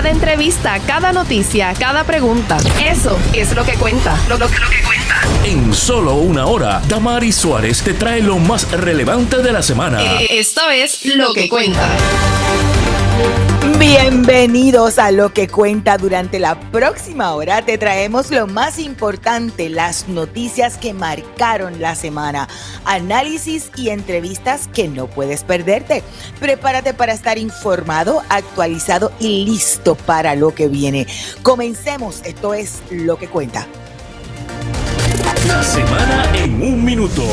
Cada entrevista, cada noticia, cada pregunta. Eso es lo que cuenta. Lo que cuenta. En solo una hora, Damaris Suárez te trae lo más relevante de la semana. Esto es Lo que cuenta. Bienvenidos a Lo que cuenta. Durante la próxima hora te traemos lo más importante, las noticias que marcaron la semana, análisis y entrevistas que no puedes perderte. Prepárate para estar informado, actualizado y listo para lo que viene. Comencemos, esto es Lo que cuenta. La semana en un minuto.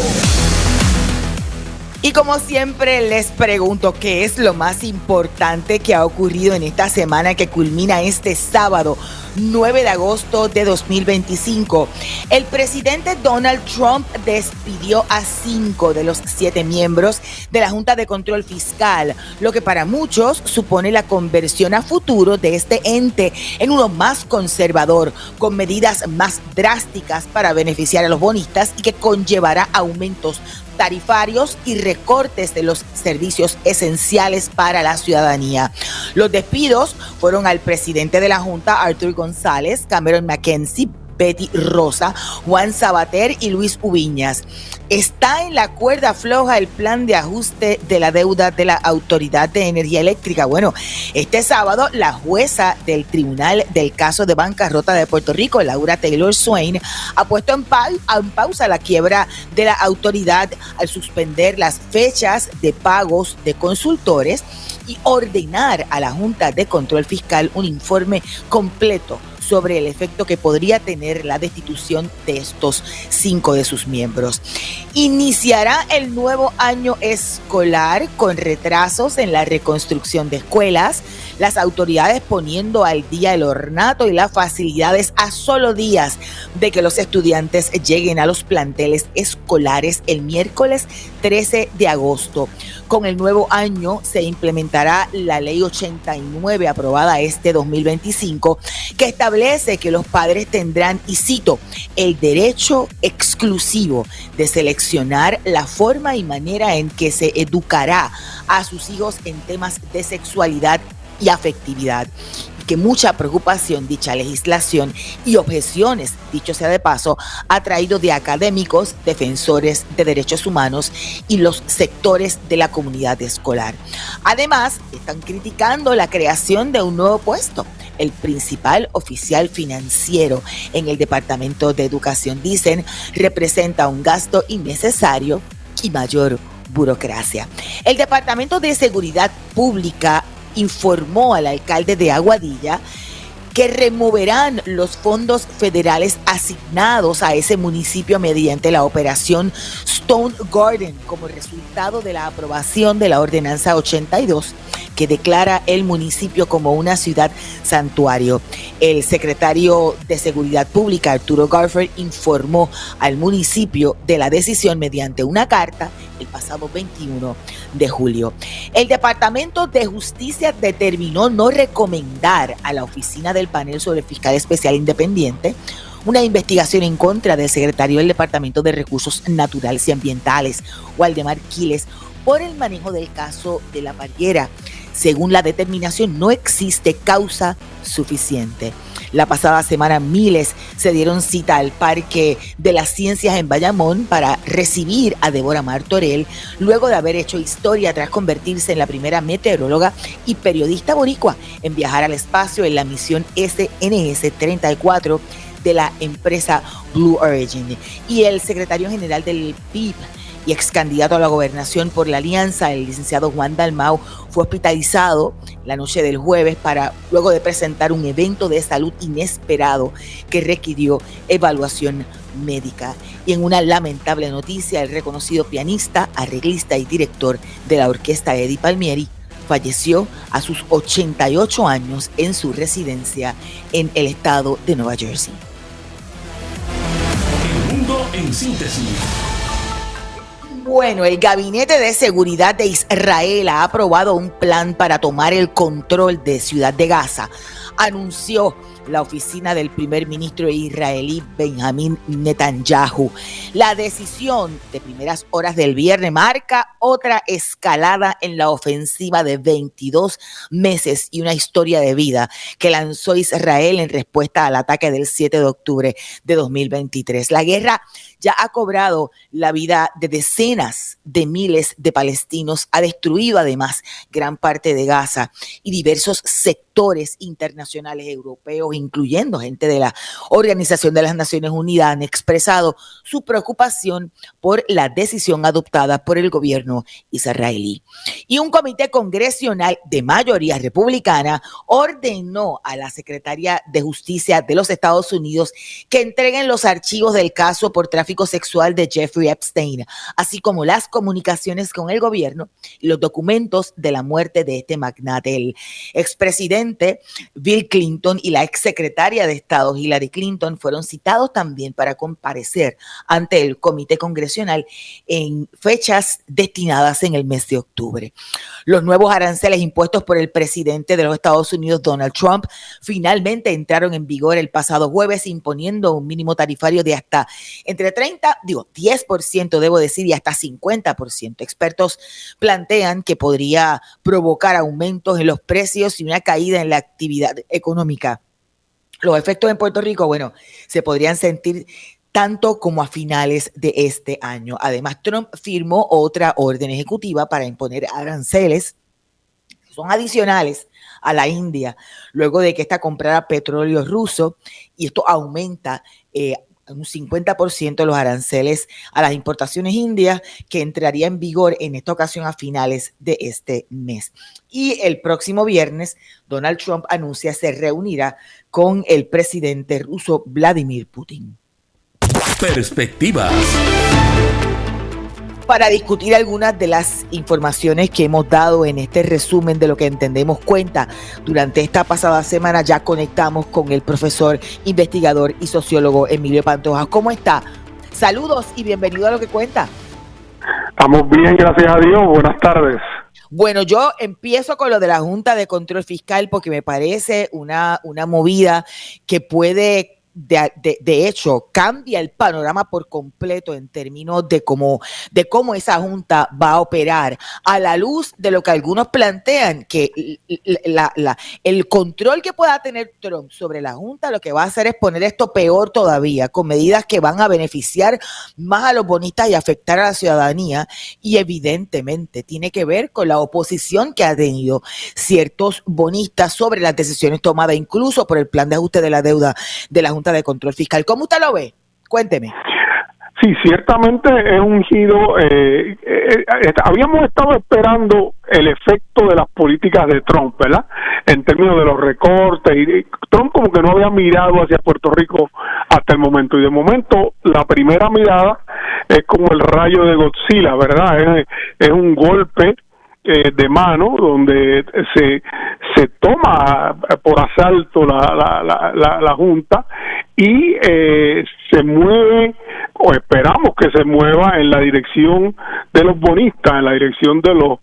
Y como siempre les pregunto, ¿qué es lo más importante que ha ocurrido en esta semana que culmina este sábado, 9 de agosto de 2025? El presidente Donald Trump despidió a 5 de los 7 miembros de la Junta de Control Fiscal, lo que para muchos supone la conversión a futuro de este ente en uno más conservador, con medidas más drásticas para beneficiar a los bonistas y que conllevará aumentos tarifarios y recortes de los servicios esenciales para la ciudadanía. Los despidos fueron al presidente de la Junta, Arthur González, Cameron McKenzie, Betty Rosa, Juan Sabater y Luis Ubiñas. Está en la cuerda floja el plan de ajuste de la deuda de la Autoridad de Energía Eléctrica. Bueno, este sábado la jueza del Tribunal del Caso de Bancarrota de Puerto Rico, Laura Taylor Swain, ha puesto en pausa la quiebra de la autoridad al suspender las fechas de pagos de consultores y ordenar a la Junta de Control Fiscal un informe completo sobre el efecto que podría tener la destitución de estos 5 de sus miembros. Iniciará el nuevo año escolar con retrasos en la reconstrucción de escuelas, las autoridades poniendo al día el ornato y las facilidades a solo días de que los estudiantes lleguen a los planteles escolares el miércoles 13 de agosto. Con el nuevo año se implementará la Ley 89 aprobada este 2025 que establece que los padres tendrán, y cito, el derecho exclusivo de seleccionar la forma y manera en que se educará a sus hijos en temas de sexualidad y afectividad. Que mucha preocupación dicha legislación y objeciones, dicho sea de paso, ha traído de académicos, defensores de derechos humanos y los sectores de la comunidad escolar. Además, están criticando la creación de un nuevo puesto, el principal oficial financiero en el Departamento de Educación. Dicen, representa un gasto innecesario y mayor burocracia. El Departamento de Seguridad Pública informó al alcalde de Aguadilla que removerán los fondos federales asignados a ese municipio mediante la operación Stone Garden como resultado de la aprobación de la Ordenanza 82 que declara el municipio como una ciudad santuario. El secretario de Seguridad Pública, Arturo Garfer, informó al municipio de la decisión mediante una carta el pasado 21 de julio. El Departamento de Justicia determinó no recomendar a la oficina del panel sobre el fiscal especial independiente una investigación en contra del secretario del Departamento de Recursos Naturales y Ambientales, Waldemar Quiles, por el manejo del caso de la Parguera. Según la determinación, no existe causa suficiente. La pasada semana, miles se dieron cita al Parque de las Ciencias en Bayamón para recibir a Débora Martorell, luego de haber hecho historia tras convertirse en la primera meteoróloga y periodista boricua en viajar al espacio en la misión SNS-34 de la empresa Blue Origin. Y el secretario general del PIB y ex candidato a la gobernación por la alianza, el licenciado Juan Dalmau, fue hospitalizado la noche del jueves luego de presentar un evento de salud inesperado que requirió evaluación médica. Y en una lamentable noticia, el reconocido pianista, arreglista y director de la orquesta Eddie Palmieri falleció a sus 88 años en su residencia en el estado de Nueva Jersey. El mundo en síntesis. Bueno, el Gabinete de Seguridad de Israel ha aprobado un plan para tomar el control de Ciudad de Gaza. Anunció la oficina del primer ministro israelí Benjamín Netanyahu. La decisión de primeras horas del viernes marca otra escalada en la ofensiva de 22 meses y una historia de vida que lanzó Israel en respuesta al ataque del 7 de octubre de 2023. La guerra ya ha cobrado la vida de decenas de miles de palestinos, ha destruido además gran parte de Gaza y diversos sectores internacionales europeos, incluyendo gente de la Organización de las Naciones Unidas, han expresado su preocupación por la decisión adoptada por el gobierno israelí. Y un comité congresional de mayoría republicana ordenó a la secretaria de Justicia de los Estados Unidos que entreguen los archivos del caso por tráfico sexual de Jeffrey Epstein, así como las comunicaciones con el gobierno y los documentos de la muerte de este magnate. El expresidente Bill Clinton y la exsecretaria de Estado Hillary Clinton fueron citados también para comparecer ante el comité congresional en fechas destinadas en el mes de octubre. Los nuevos aranceles impuestos por el presidente de los Estados Unidos, Donald Trump, finalmente entraron en vigor el pasado jueves, imponiendo un mínimo tarifario de hasta entre 10% debo decir, y hasta 50%. Expertos plantean que podría provocar aumentos en los precios y una caída en la actividad económica. Los efectos en Puerto Rico, bueno, se podrían sentir tanto como a finales de este año. Además, Trump firmó otra orden ejecutiva para imponer aranceles que son adicionales a la India, luego de que ésta comprara petróleo ruso, y esto aumenta un 50% los aranceles a las importaciones indias, que entraría en vigor en esta ocasión a finales de este mes. Y el próximo viernes, Donald Trump anuncia se reunirá con el presidente ruso Vladimir Putin. Perspectivas. Para discutir algunas de las informaciones que hemos dado en este resumen de lo que entendemos cuenta durante esta pasada semana, ya conectamos con el profesor, investigador y sociólogo Emilio Pantoja. ¿Cómo está? Saludos y bienvenido a Lo que Cuenta. Estamos bien, gracias a Dios. Buenas tardes. Bueno, yo empiezo con lo de la Junta de Control Fiscal porque me parece una movida que puede... De hecho, cambia el panorama por completo en términos de cómo esa junta va a operar, a la luz de lo que algunos plantean, que el control que pueda tener Trump sobre la junta lo que va a hacer es poner esto peor todavía, con medidas que van a beneficiar más a los bonistas y afectar a la ciudadanía, y evidentemente tiene que ver con la oposición que ha tenido ciertos bonistas sobre las decisiones tomadas, incluso por el plan de ajuste de la deuda de la Junta de Control Fiscal. ¿Cómo usted lo ve? Cuénteme. Sí, ciertamente es un giro. Habíamos estado esperando el efecto de las políticas de Trump, ¿verdad? En términos de los recortes. Y Trump como que no había mirado hacia Puerto Rico hasta el momento. Y de momento, la primera mirada es como el rayo de Godzilla, ¿verdad? Es un golpe de mano donde se toma por asalto la Junta y se mueve, o esperamos que se mueva, en la dirección de los bonistas, en la dirección de los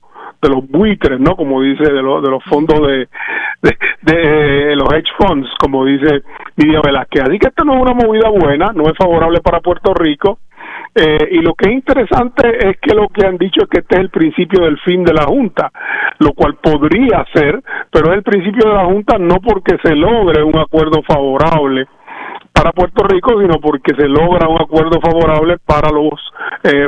buitres, ¿no? Como dice, de los fondos de los hedge funds, como dice Lidia Velázquez. Así que esta no es una movida buena, no es favorable para Puerto Rico. Y lo que es interesante es que lo que han dicho es que este es el principio del fin de la Junta, lo cual podría ser, pero es el principio de la Junta no porque se logre un acuerdo favorable para Puerto Rico, sino porque se logra un acuerdo favorable para los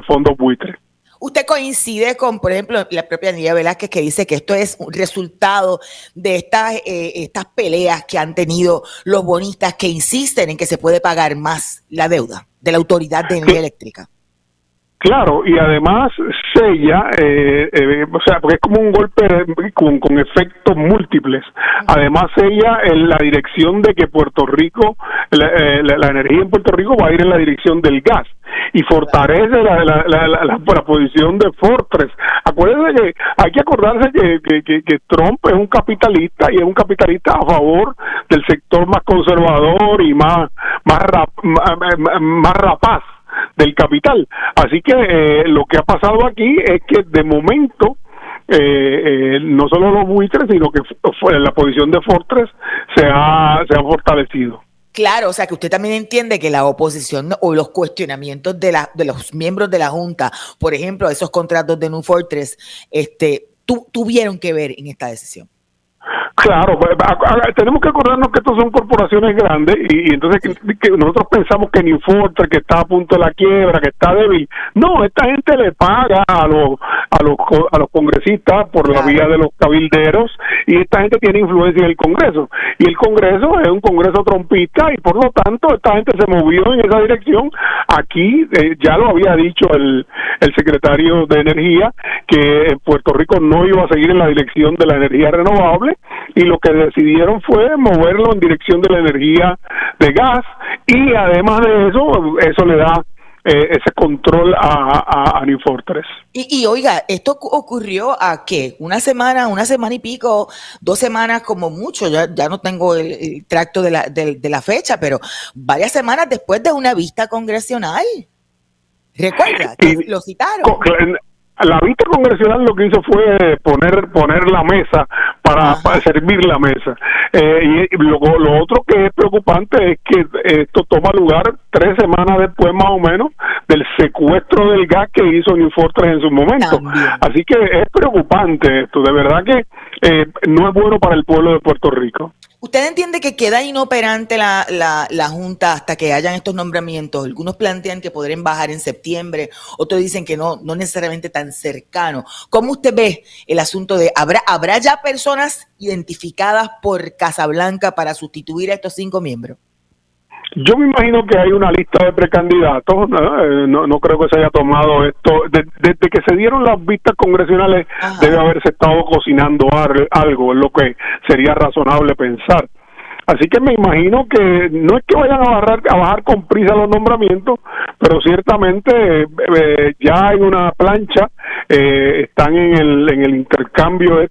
fondos buitres. ¿Usted coincide con, por ejemplo, la propia Lidia Velázquez, que dice que esto es un resultado de estas peleas que han tenido los bonistas que insisten en que se puede pagar más la deuda de la Autoridad de Energía Eléctrica? Claro, y además sella, o sea, porque es como un golpe con efectos múltiples. Además sella en la dirección de que Puerto Rico, la energía en Puerto Rico va a ir en la dirección del gas y fortalece la posición de Fortress. Acuérdense que hay que acordarse que Trump es un capitalista, y es un capitalista a favor del sector más conservador y más rapaz del capital. Así que lo que ha pasado aquí es que de momento no solo los buitres, sino que la posición de Fortress se ha fortalecido. Claro, o sea que usted también entiende que la oposición o los cuestionamientos de los miembros de la Junta, por ejemplo, esos contratos de New Fortress, tuvieron que ver en esta decisión. Claro, tenemos que acordarnos que estos son corporaciones grandes y entonces que nosotros pensamos que New Fortress, que está a punto de la quiebra, que está débil. No, esta gente le paga a los congresistas por la vía de los cabilderos y esta gente tiene influencia en el Congreso. Y el Congreso es un Congreso trompista y por lo tanto esta gente se movió en esa dirección. Aquí ya lo había dicho el secretario de Energía que en Puerto Rico no iba a seguir en la dirección de la energía renovable y lo que decidieron fue moverlo en dirección de la energía de gas y además de eso le da ese control a New Fortress. Y oiga, esto ocurrió a ¿qué? Una semana y pico, 2 semanas como mucho, ya no tengo el tracto de la fecha, pero varias semanas después de una vista congresional. ¿Recuerda? Lo citaron. La vista congresional lo que hizo fue poner la mesa para servir la mesa. Y lo otro que es preocupante es que esto toma lugar 3 semanas después más o menos del secuestro del gas que hizo New Fortress en su momento. También. Así que es preocupante esto, de verdad que no es bueno para el pueblo de Puerto Rico. ¿Usted entiende que queda inoperante la Junta hasta que hayan estos nombramientos? Algunos plantean que podrían bajar en septiembre, otros dicen que no necesariamente tan cercano. ¿Cómo usted ve el asunto de habrá ya personas identificadas por Casablanca para sustituir a estos 5 miembros? Yo me imagino que hay una lista de precandidatos, no creo que se haya tomado esto, desde que se dieron las vistas congresionales debe haberse estado cocinando algo, es lo que sería razonable pensar. Así que me imagino que no es que vayan a bajar con prisa los nombramientos, pero ciertamente ya hay una plancha, están en el intercambio de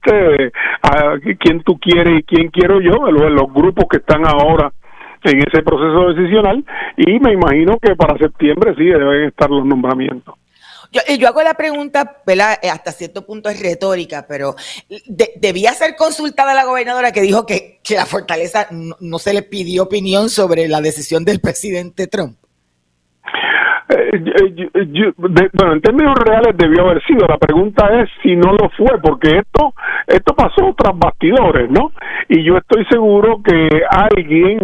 quién tú quieres y quién quiero yo, los grupos que están ahora en ese proceso decisional, y me imagino que para septiembre sí deben estar los nombramientos. Yo hago la pregunta, ¿verdad? Hasta cierto punto es retórica, pero debía ser consultada la gobernadora que dijo que la Fortaleza no se le pidió opinión sobre la decisión del presidente Trump. Bueno, en términos reales debió haber sido. La pregunta es si no lo fue, porque esto pasó tras bastidores, ¿no? Y yo estoy seguro que alguien,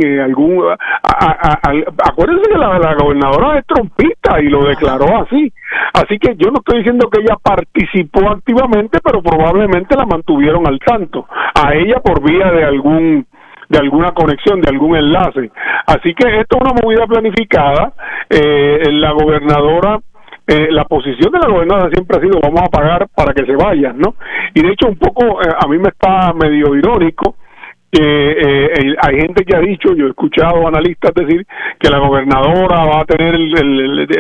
acuérdense que la gobernadora es trumpista y lo declaró así. Así que yo no estoy diciendo que ella participó activamente, pero probablemente la mantuvieron al tanto, a ella por vía de alguna conexión, de algún enlace. Así que esto es una movida planificada. La gobernadora, la posición de la gobernadora siempre ha sido vamos a pagar para que se vayan, ¿no? Y de hecho un poco a mí me está medio irónico que hay gente que ha dicho, yo he escuchado analistas decir que la gobernadora va a tener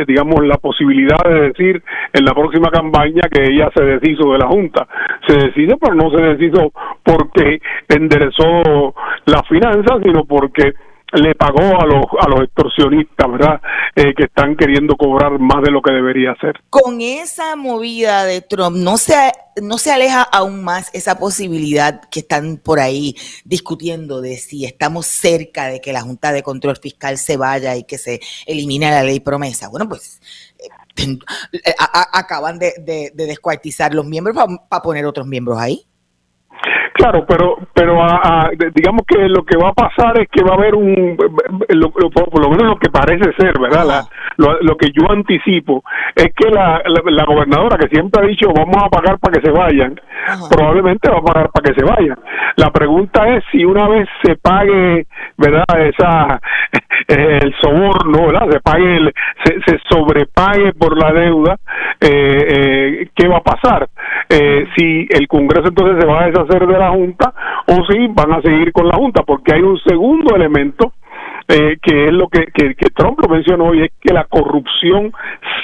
digamos la posibilidad de decir en la próxima campaña que ella se deshizo de la Junta. Se deshizo, pero no se deshizo porque enderezó las finanzas, sino porque le pagó a los extorsionistas, ¿verdad? Que están queriendo cobrar más de lo que debería hacer. Con esa movida de Trump, ¿no se aleja aún más esa posibilidad que están por ahí discutiendo de si estamos cerca de que la Junta de Control Fiscal se vaya y que se elimine la ley promesa? Bueno, pues acaban de descuartizar los miembros para poner otros miembros ahí. Claro, pero digamos que lo que va a pasar es que va a haber por lo menos lo que parece ser, ¿verdad? Lo que yo anticipo es que la gobernadora, que siempre ha dicho vamos a pagar para que se vayan, probablemente va a pagar para que se vayan. La pregunta es si una vez se pague, ¿verdad? El soborno, ¿verdad? Se sobrepague por la deuda, ¿qué va a pasar? Si el Congreso entonces se va a deshacer de la Junta o si van a seguir con la Junta, porque hay un segundo elemento que es lo que Trump lo mencionó, y es que la corrupción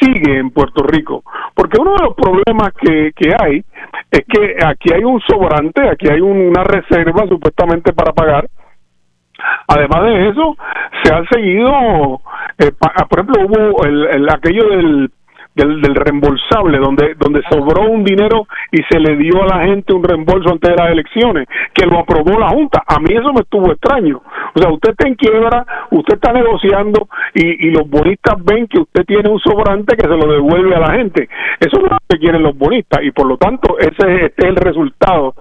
sigue en Puerto Rico, porque uno de los problemas que hay es que aquí hay un sobrante, aquí hay una reserva supuestamente para pagar. Además de eso, se han seguido, por ejemplo, hubo aquello del reembolsable, donde sobró un dinero y se le dio a la gente un reembolso antes de las elecciones, que lo aprobó la Junta. A mí eso me estuvo extraño. O sea, usted está en quiebra, usted está negociando y los bonistas ven que usted tiene un sobrante que se lo devuelve a la gente. Eso es lo que quieren los bonistas y por lo tanto este es el resultado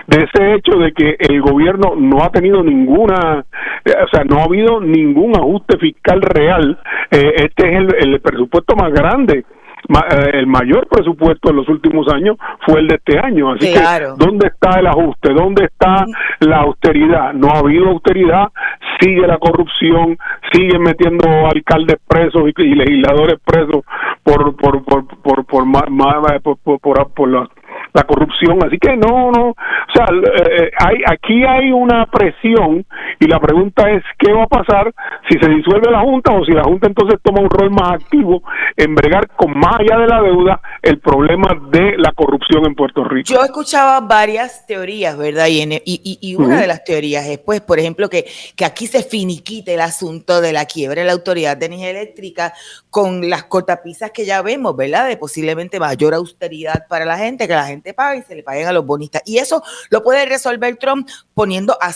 de ese hecho de que el gobierno no ha tenido no ha habido ningún ajuste fiscal real. Este es el presupuesto más grande, el mayor presupuesto en los últimos años fue el de este año, así claro. que ¿dónde está el ajuste? ¿Dónde está la austeridad? No ha habido austeridad, sigue la corrupción, siguen metiendo alcaldes presos y legisladores presos por la corrupción, así que no, o sea, aquí hay una presión y la pregunta es ¿qué va a pasar si se disuelve la Junta o si la Junta entonces toma un rol más activo en bregar con más allá de la deuda el problema de la corrupción en Puerto Rico? Yo escuchaba varias teorías, ¿verdad? Y una de las teorías es, pues, por ejemplo, que aquí se finiquite el asunto de la quiebra de la Autoridad de Energía Eléctrica con las cortapisas que ya vemos, ¿verdad? De posiblemente mayor austeridad para la gente, que la gente pague y se le paguen a los bonistas. Y eso lo puede resolver Trump poniendo a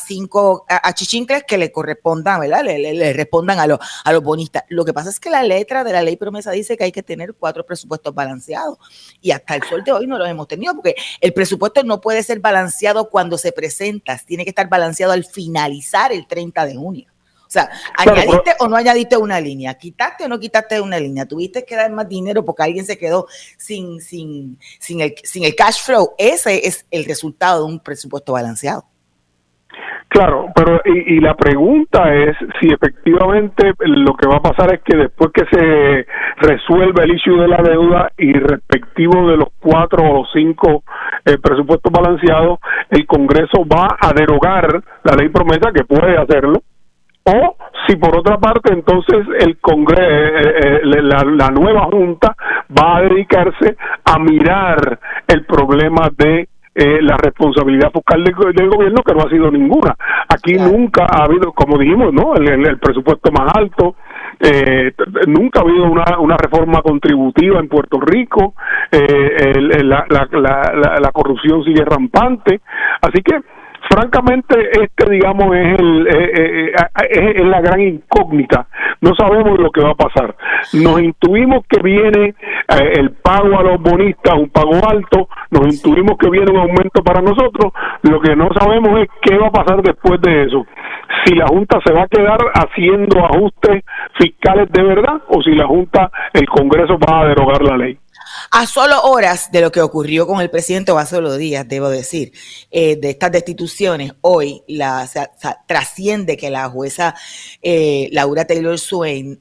chichincles que le correspondan, ¿verdad? Le respondan a los bonistas. Lo que pasa es que la letra de la ley promesa dice que hay que tener 4 presupuestos balanceados y hasta el sol de hoy no los hemos tenido porque el presupuesto no puede ser balanceado cuando se presenta, tiene que estar balanceado al finalizar el 30 de junio. O sea, ¿añadiste o no añadiste una línea? ¿Quitaste o no quitaste una línea? ¿Tuviste que dar más dinero porque alguien se quedó sin el cash flow? Ese es el resultado de un presupuesto balanceado. Claro, pero y la pregunta es si efectivamente lo que va a pasar es que después que se resuelva el issue de la deuda y respectivo de los 4 o los 5 presupuestos balanceados, el Congreso va a derogar la ley promesa, que puede hacerlo, o si por otra parte entonces el Congreso, la nueva Junta va a dedicarse a mirar el problema de la responsabilidad fiscal del gobierno, que no ha sido ninguna. Aquí nunca ha habido, como dijimos, ¿no? El presupuesto más alto, nunca ha habido una reforma contributiva en Puerto Rico, la corrupción sigue rampante, así que francamente digamos es la gran incógnita. No sabemos lo que va a pasar. Nos intuimos que viene el pago a los bonistas, un pago alto, nos intuimos que viene un aumento para nosotros. Lo que no sabemos es qué va a pasar después de eso, si la Junta se va a quedar haciendo ajustes fiscales de verdad o si la Junta, el Congreso va a derogar la ley. A solo horas de lo que ocurrió con el presidente, o a solo días, debo decir, de estas destituciones, hoy trasciende que la jueza Laura Taylor Swain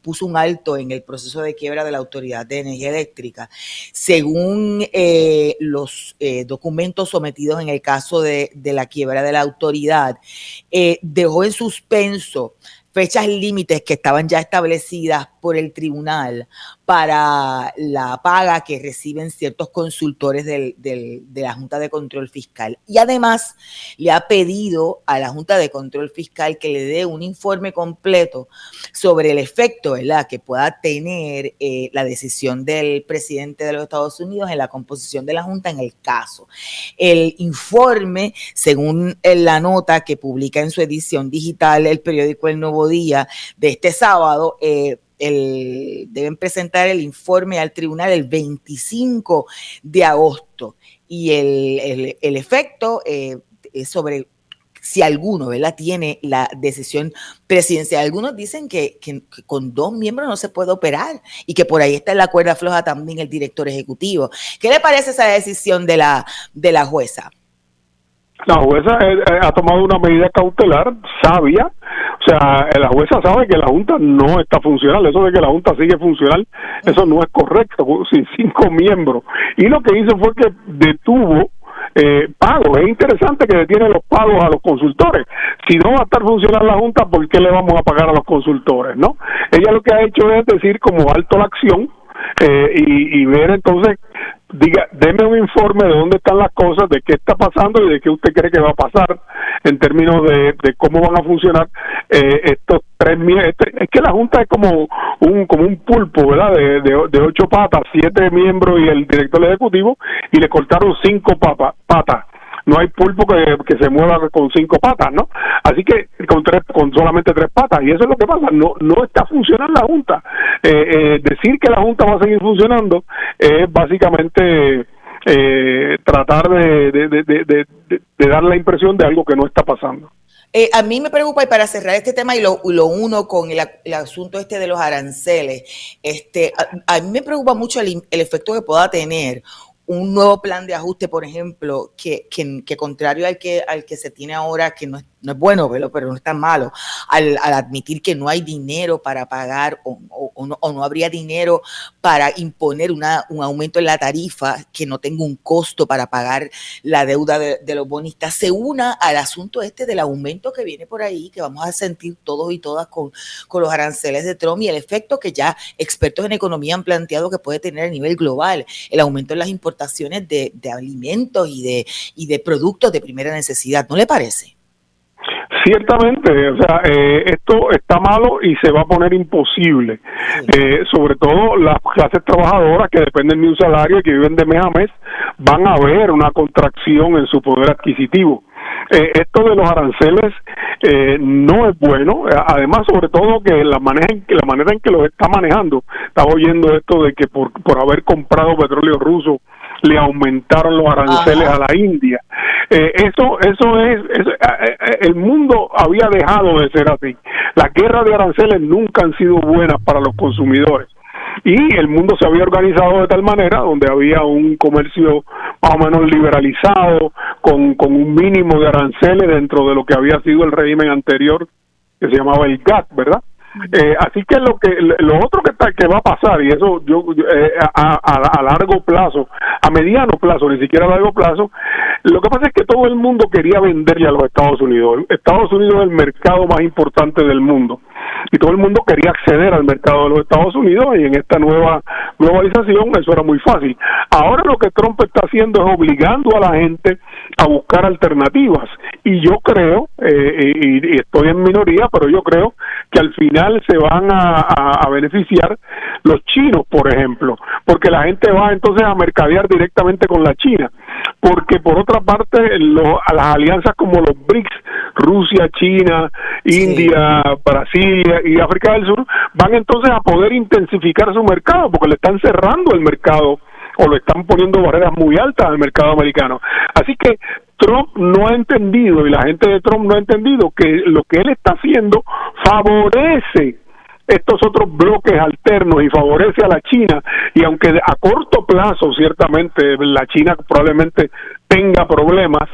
puso un alto en el proceso de quiebra de la Autoridad de Energía Eléctrica. Según los documentos sometidos en el caso de la quiebra de la autoridad, dejó en suspenso fechas límites que estaban ya establecidas por el tribunal para la paga que reciben ciertos consultores de la Junta de Control Fiscal. Y además le ha pedido a la Junta de Control Fiscal que le dé un informe completo sobre el efecto, ¿verdad?, que pueda tener la decisión del presidente de los Estados Unidos en la composición de la Junta en el caso. El informe, según la nota que publica en su edición digital el periódico El Nuevo Día de este sábado, deben presentar el informe al tribunal el 25 de agosto y el efecto es sobre si alguno, ¿verdad?, tiene la decisión presidencial. Algunos dicen que con 2 miembros no se puede operar y que por ahí está en la cuerda floja también el director ejecutivo. ¿Qué le parece esa decisión de la jueza? La jueza ha tomado una medida cautelar sabia. O sea, la jueza sabe que la Junta no está funcional. Eso de que la Junta sigue funcional, eso no es correcto, sin 5 miembros. Y lo que hizo fue que detuvo pagos. Es interesante que detiene los pagos a los consultores. Si no va a estar funcional la Junta, ¿por qué le vamos a pagar a los consultores, no? Ella lo que ha hecho es decir como alto la acción y ver entonces, deme un informe de dónde están las cosas, de qué está pasando y de qué usted cree que va a pasar en términos de cómo van a funcionar estos es que la Junta es como un pulpo, ¿verdad? De 8 patas, 7 miembros y el director ejecutivo, y le cortaron 5 patas. No hay pulpo que se mueva con 5 patas, ¿no? Así que con solamente 3 patas, y eso es lo que pasa, no está funcionando la Junta. Decir que la Junta va a seguir funcionando es básicamente tratar de dar la impresión de algo que no está pasando. A mí me preocupa, y para cerrar este tema y lo uno con el asunto de los aranceles, a mí me preocupa mucho el efecto que pueda tener un nuevo plan de ajuste, por ejemplo, que contrario al que se tiene ahora, que no es bueno, pero no es tan malo, al admitir que no hay dinero para pagar o no habría dinero para imponer un aumento en la tarifa que no tenga un costo para pagar la deuda de los bonistas, se una al asunto del aumento que viene por ahí, que vamos a sentir todos y todas con los aranceles de Trump, y el efecto que ya expertos en economía han planteado que puede tener a nivel global, el aumento en las importaciones de alimentos y de productos de primera necesidad. ¿No le parece? Ciertamente, o sea, esto está malo y se va a poner imposible. Sobre todo las clases trabajadoras que dependen de un salario y que viven de mes a mes, van a ver una contracción en su poder adquisitivo. Esto de los aranceles no es bueno, además sobre todo que la manera en que lo está manejando, estaba oyendo esto de que por haber comprado petróleo ruso le aumentaron los aranceles a la India. Eso es, el mundo había dejado de ser así. Las guerras de aranceles nunca han sido buenas para los consumidores. Y el mundo se había organizado de tal manera donde había un comercio más o menos liberalizado, con un mínimo de aranceles dentro de lo que había sido el régimen anterior, que se llamaba el GATT, ¿verdad? Así que lo otro que va a pasar, y eso a largo plazo, a mediano plazo, ni siquiera a largo plazo, lo que pasa es que todo el mundo quería venderle a los Estados Unidos. Estados Unidos es el mercado más importante del mundo, y todo el mundo quería acceder al mercado de los Estados Unidos, y en esta nueva globalización eso era muy fácil. Ahora lo que Trump está haciendo es obligando a la gente a buscar alternativas, y yo creo, y estoy en minoría, pero yo creo que al final se van a beneficiar los chinos, por ejemplo, porque la gente va entonces a mercadear directamente con la China, porque por otra parte las alianzas como los BRICS, Rusia, China, India, Brasil y África del Sur, van entonces a poder intensificar su mercado, porque le están cerrando el mercado o le están poniendo barreras muy altas al mercado americano. Así que Trump no ha entendido, y la gente de Trump no ha entendido, que lo que él está haciendo favorece estos otros bloques alternos y favorece a la China, y aunque a corto plazo ciertamente la China probablemente tenga problemas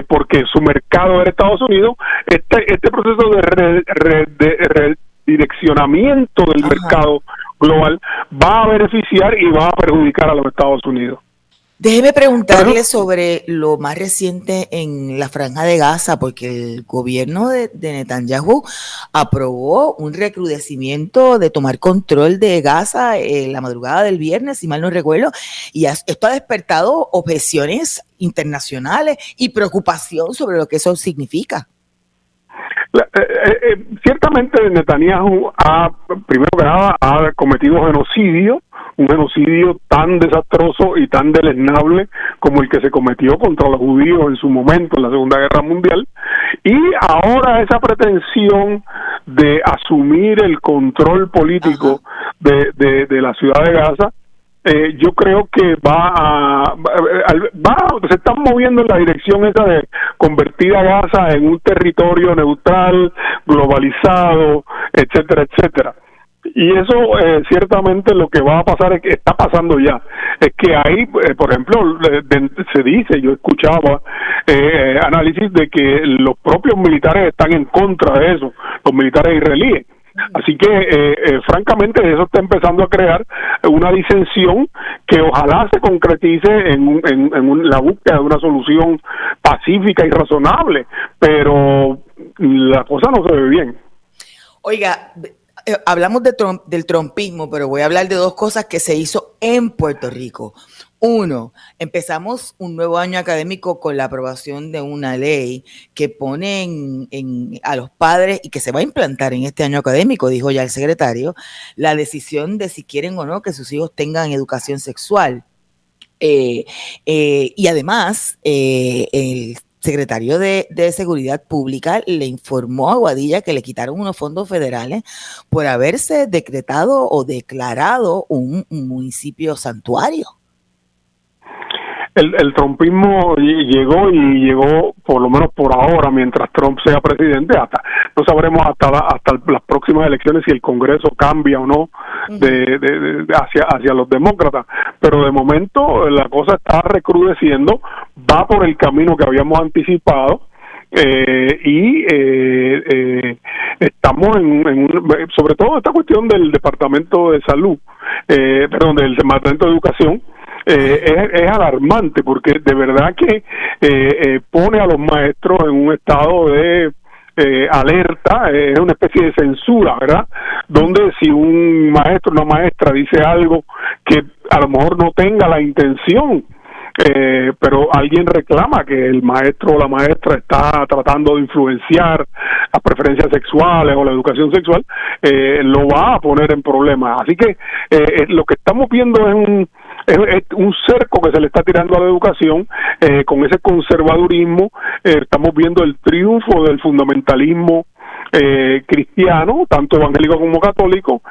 porque su mercado era Estados Unidos, este proceso de redireccionamiento del mercado global va a beneficiar y va a perjudicar a los Estados Unidos. Déjeme preguntarle sobre lo más reciente en la Franja de Gaza, porque el gobierno de Netanyahu aprobó un recrudecimiento de tomar control de Gaza en la madrugada del viernes, si mal no recuerdo, y esto ha despertado objeciones internacionales y preocupación sobre lo que eso significa. Ciertamente Netanyahu primero que nada ha cometido genocidio, un genocidio tan desastroso y tan deleznable como el que se cometió contra los judíos en su momento en la Segunda Guerra Mundial, y ahora esa pretensión de asumir el control político de la ciudad de Gaza, yo creo que se están moviendo en la dirección esa de convertir a Gaza en un territorio neutral, globalizado, etcétera, etcétera. Y eso ciertamente lo que va a pasar es que está pasando ya, es que ahí, por ejemplo, se dice, yo escuchaba análisis de que los propios militares están en contra de eso, los militares israelíes. Así que francamente eso está empezando a crear una disensión que ojalá se concretice en la búsqueda de una solución pacífica y razonable, pero la cosa no se ve bien. Oiga, hablamos del trumpismo, pero voy a hablar de dos cosas que se hizo en Puerto Rico. Uno, empezamos un nuevo año académico con la aprobación de una ley que pone a los padres y que se va a implantar en este año académico, dijo ya el secretario, la decisión de si quieren o no que sus hijos tengan educación sexual. Y además, el secretario de Seguridad Pública le informó a Aguadilla que le quitaron unos fondos federales por haberse decretado o declarado un municipio santuario. El trumpismo llegó por lo menos por ahora, mientras Trump sea presidente, no sabremos hasta las próximas elecciones si el Congreso cambia o no hacia los demócratas, pero de momento la cosa está recrudeciendo, va por el camino que habíamos anticipado. Estamos sobre todo esta cuestión del Departamento de Salud, del Departamento de Educación. Es alarmante porque de verdad que pone a los maestros en un estado de alerta, es una especie de censura, ¿verdad? Donde si un maestro o una maestra dice algo que a lo mejor no tenga la intención, pero alguien reclama que el maestro o la maestra está tratando de influenciar las preferencias sexuales o la educación sexual, lo va a poner en problemas. Así que lo que estamos viendo es un cerco que se le está tirando a la educación con ese conservadurismo. Estamos viendo el triunfo del fundamentalismo cristiano, tanto evangélico como católico,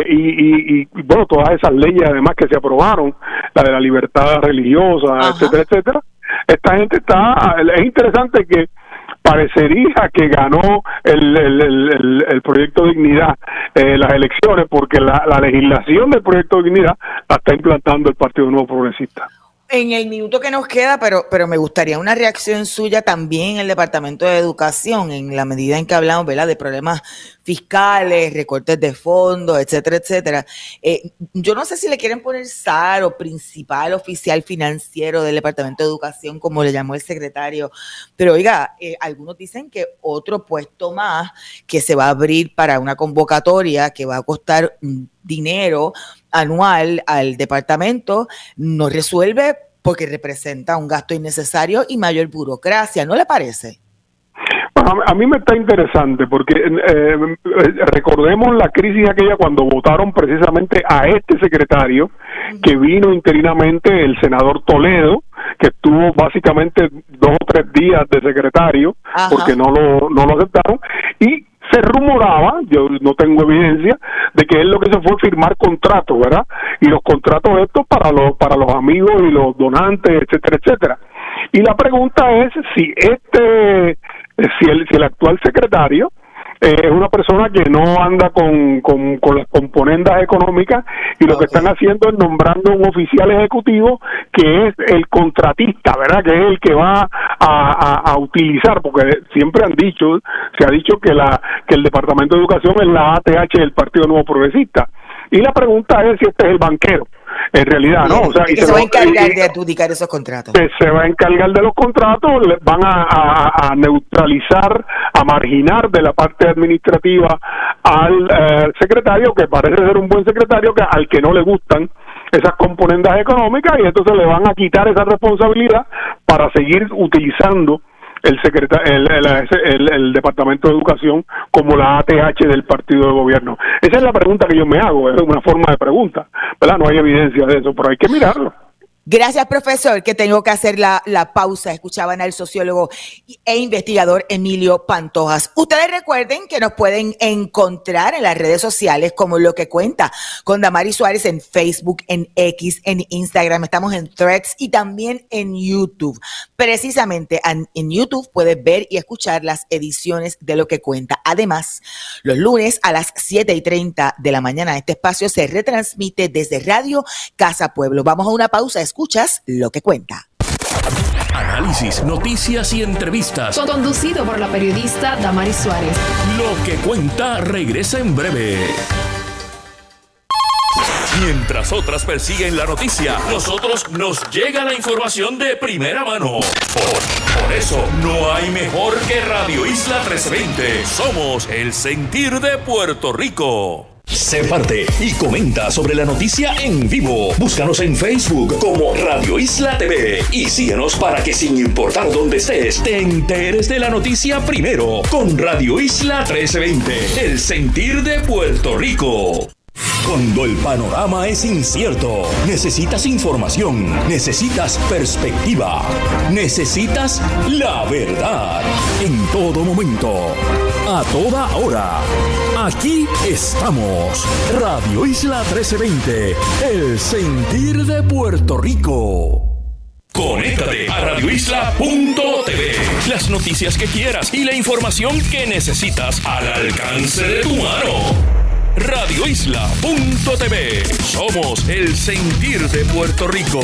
y bueno, todas esas leyes además que se aprobaron, la de la libertad religiosa, etcétera, etcétera. Esta gente es interesante que parecería que ganó el Proyecto Dignidad las elecciones, porque la legislación del Proyecto Dignidad la está implantando el Partido Nuevo Progresista. En el minuto que nos queda, pero me gustaría una reacción suya también en el Departamento de Educación, en la medida en que hablamos, ¿verdad?, de problemas fiscales, recortes de fondos, etcétera, etcétera. Yo no sé si le quieren poner SAR o principal oficial financiero del Departamento de Educación, como le llamó el secretario, pero oiga, algunos dicen que otro puesto más que se va a abrir para una convocatoria que va a costar dinero anual al departamento no resuelve porque representa un gasto innecesario y mayor burocracia, ¿no le parece? Bueno, a mí me está interesante porque recordemos la crisis aquella cuando votaron precisamente a este secretario que vino interinamente el senador Toledo, que estuvo básicamente 2 o 3 días de secretario porque no lo aceptaron, y se rumoraba, yo no tengo evidencia, de que él lo que se fue a firmar contratos, ¿verdad? Y los contratos estos para los amigos y los donantes, etcétera, etcétera. Y la pregunta es si el actual secretario es una persona que no anda con las componendas económicas, y lo que están haciendo es nombrando un oficial ejecutivo que es el contratista, ¿verdad? Que es el que va a utilizar, porque siempre se ha dicho que el Departamento de Educación es la ATH del Partido Nuevo Progresista. Y la pregunta es si este es el banquero. En realidad, ¿no? O sea, y se va a encargar de adjudicar esos contratos. Se va a encargar de los contratos, van a neutralizar, a marginar de la parte administrativa al secretario, que parece ser un buen secretario, al que no le gustan esas componendas económicas, y entonces le van a quitar esa responsabilidad para seguir utilizando el Departamento de Educación como la ATH del partido de gobierno. Esa es la pregunta que yo me hago, es una forma de pregunta, ¿verdad? No hay evidencia de eso, pero hay que mirarlo. Gracias, profesor, que tengo que hacer la pausa. Escuchaban al sociólogo e investigador Emilio Pantojas. Ustedes recuerden que nos pueden encontrar en las redes sociales como Lo que Cuenta con Damaris Suárez en Facebook, en X, en Instagram. Estamos en Threads y también en YouTube. Precisamente en YouTube puedes ver y escuchar las ediciones de Lo que Cuenta. Además, los lunes a las 7:30 de la mañana este espacio se retransmite desde Radio Casa Pueblo. Vamos a una pausa. Escuchas Lo que Cuenta. Análisis, noticias y entrevistas. Conducido por la periodista Damaris Suárez. Lo que Cuenta regresa en breve. Mientras otras persiguen la noticia, nosotros nos llega la información de primera mano. Por eso, no hay mejor que Radio Isla 1320. Somos el sentir de Puerto Rico. Sé parte y comenta sobre la noticia en vivo. Búscanos en Facebook como Radio Isla TV y síguenos para que sin importar dónde estés, te enteres de la noticia primero con Radio Isla 1320, el sentir de Puerto Rico. Cuando el panorama es incierto, necesitas información, necesitas perspectiva, necesitas la verdad. En todo momento, a toda hora, aquí estamos. Radio Isla 1320, el sentir de Puerto Rico. Conéctate a radioisla.tv. Las noticias que quieras y la información que necesitas al alcance de tu mano. radioisla.tv. Somos el sentir de Puerto Rico.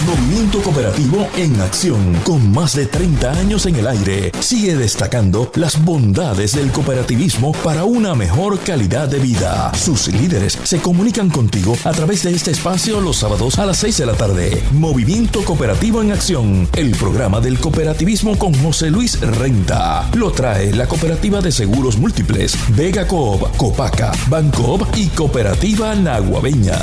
Movimiento Cooperativo en acción, con más de 30 años en el aire, sigue destacando las bondades del cooperativismo para una mejor calidad de vida. Sus líderes se comunican contigo a través de este espacio los sábados a las 6 de la tarde. Movimiento Cooperativo en acción, el programa del cooperativismo con José Luis Renta. Lo trae la Cooperativa de Seguros Múltiples, Vega Coop, Copaca, Bancoop y Cooperativa Naguabeña.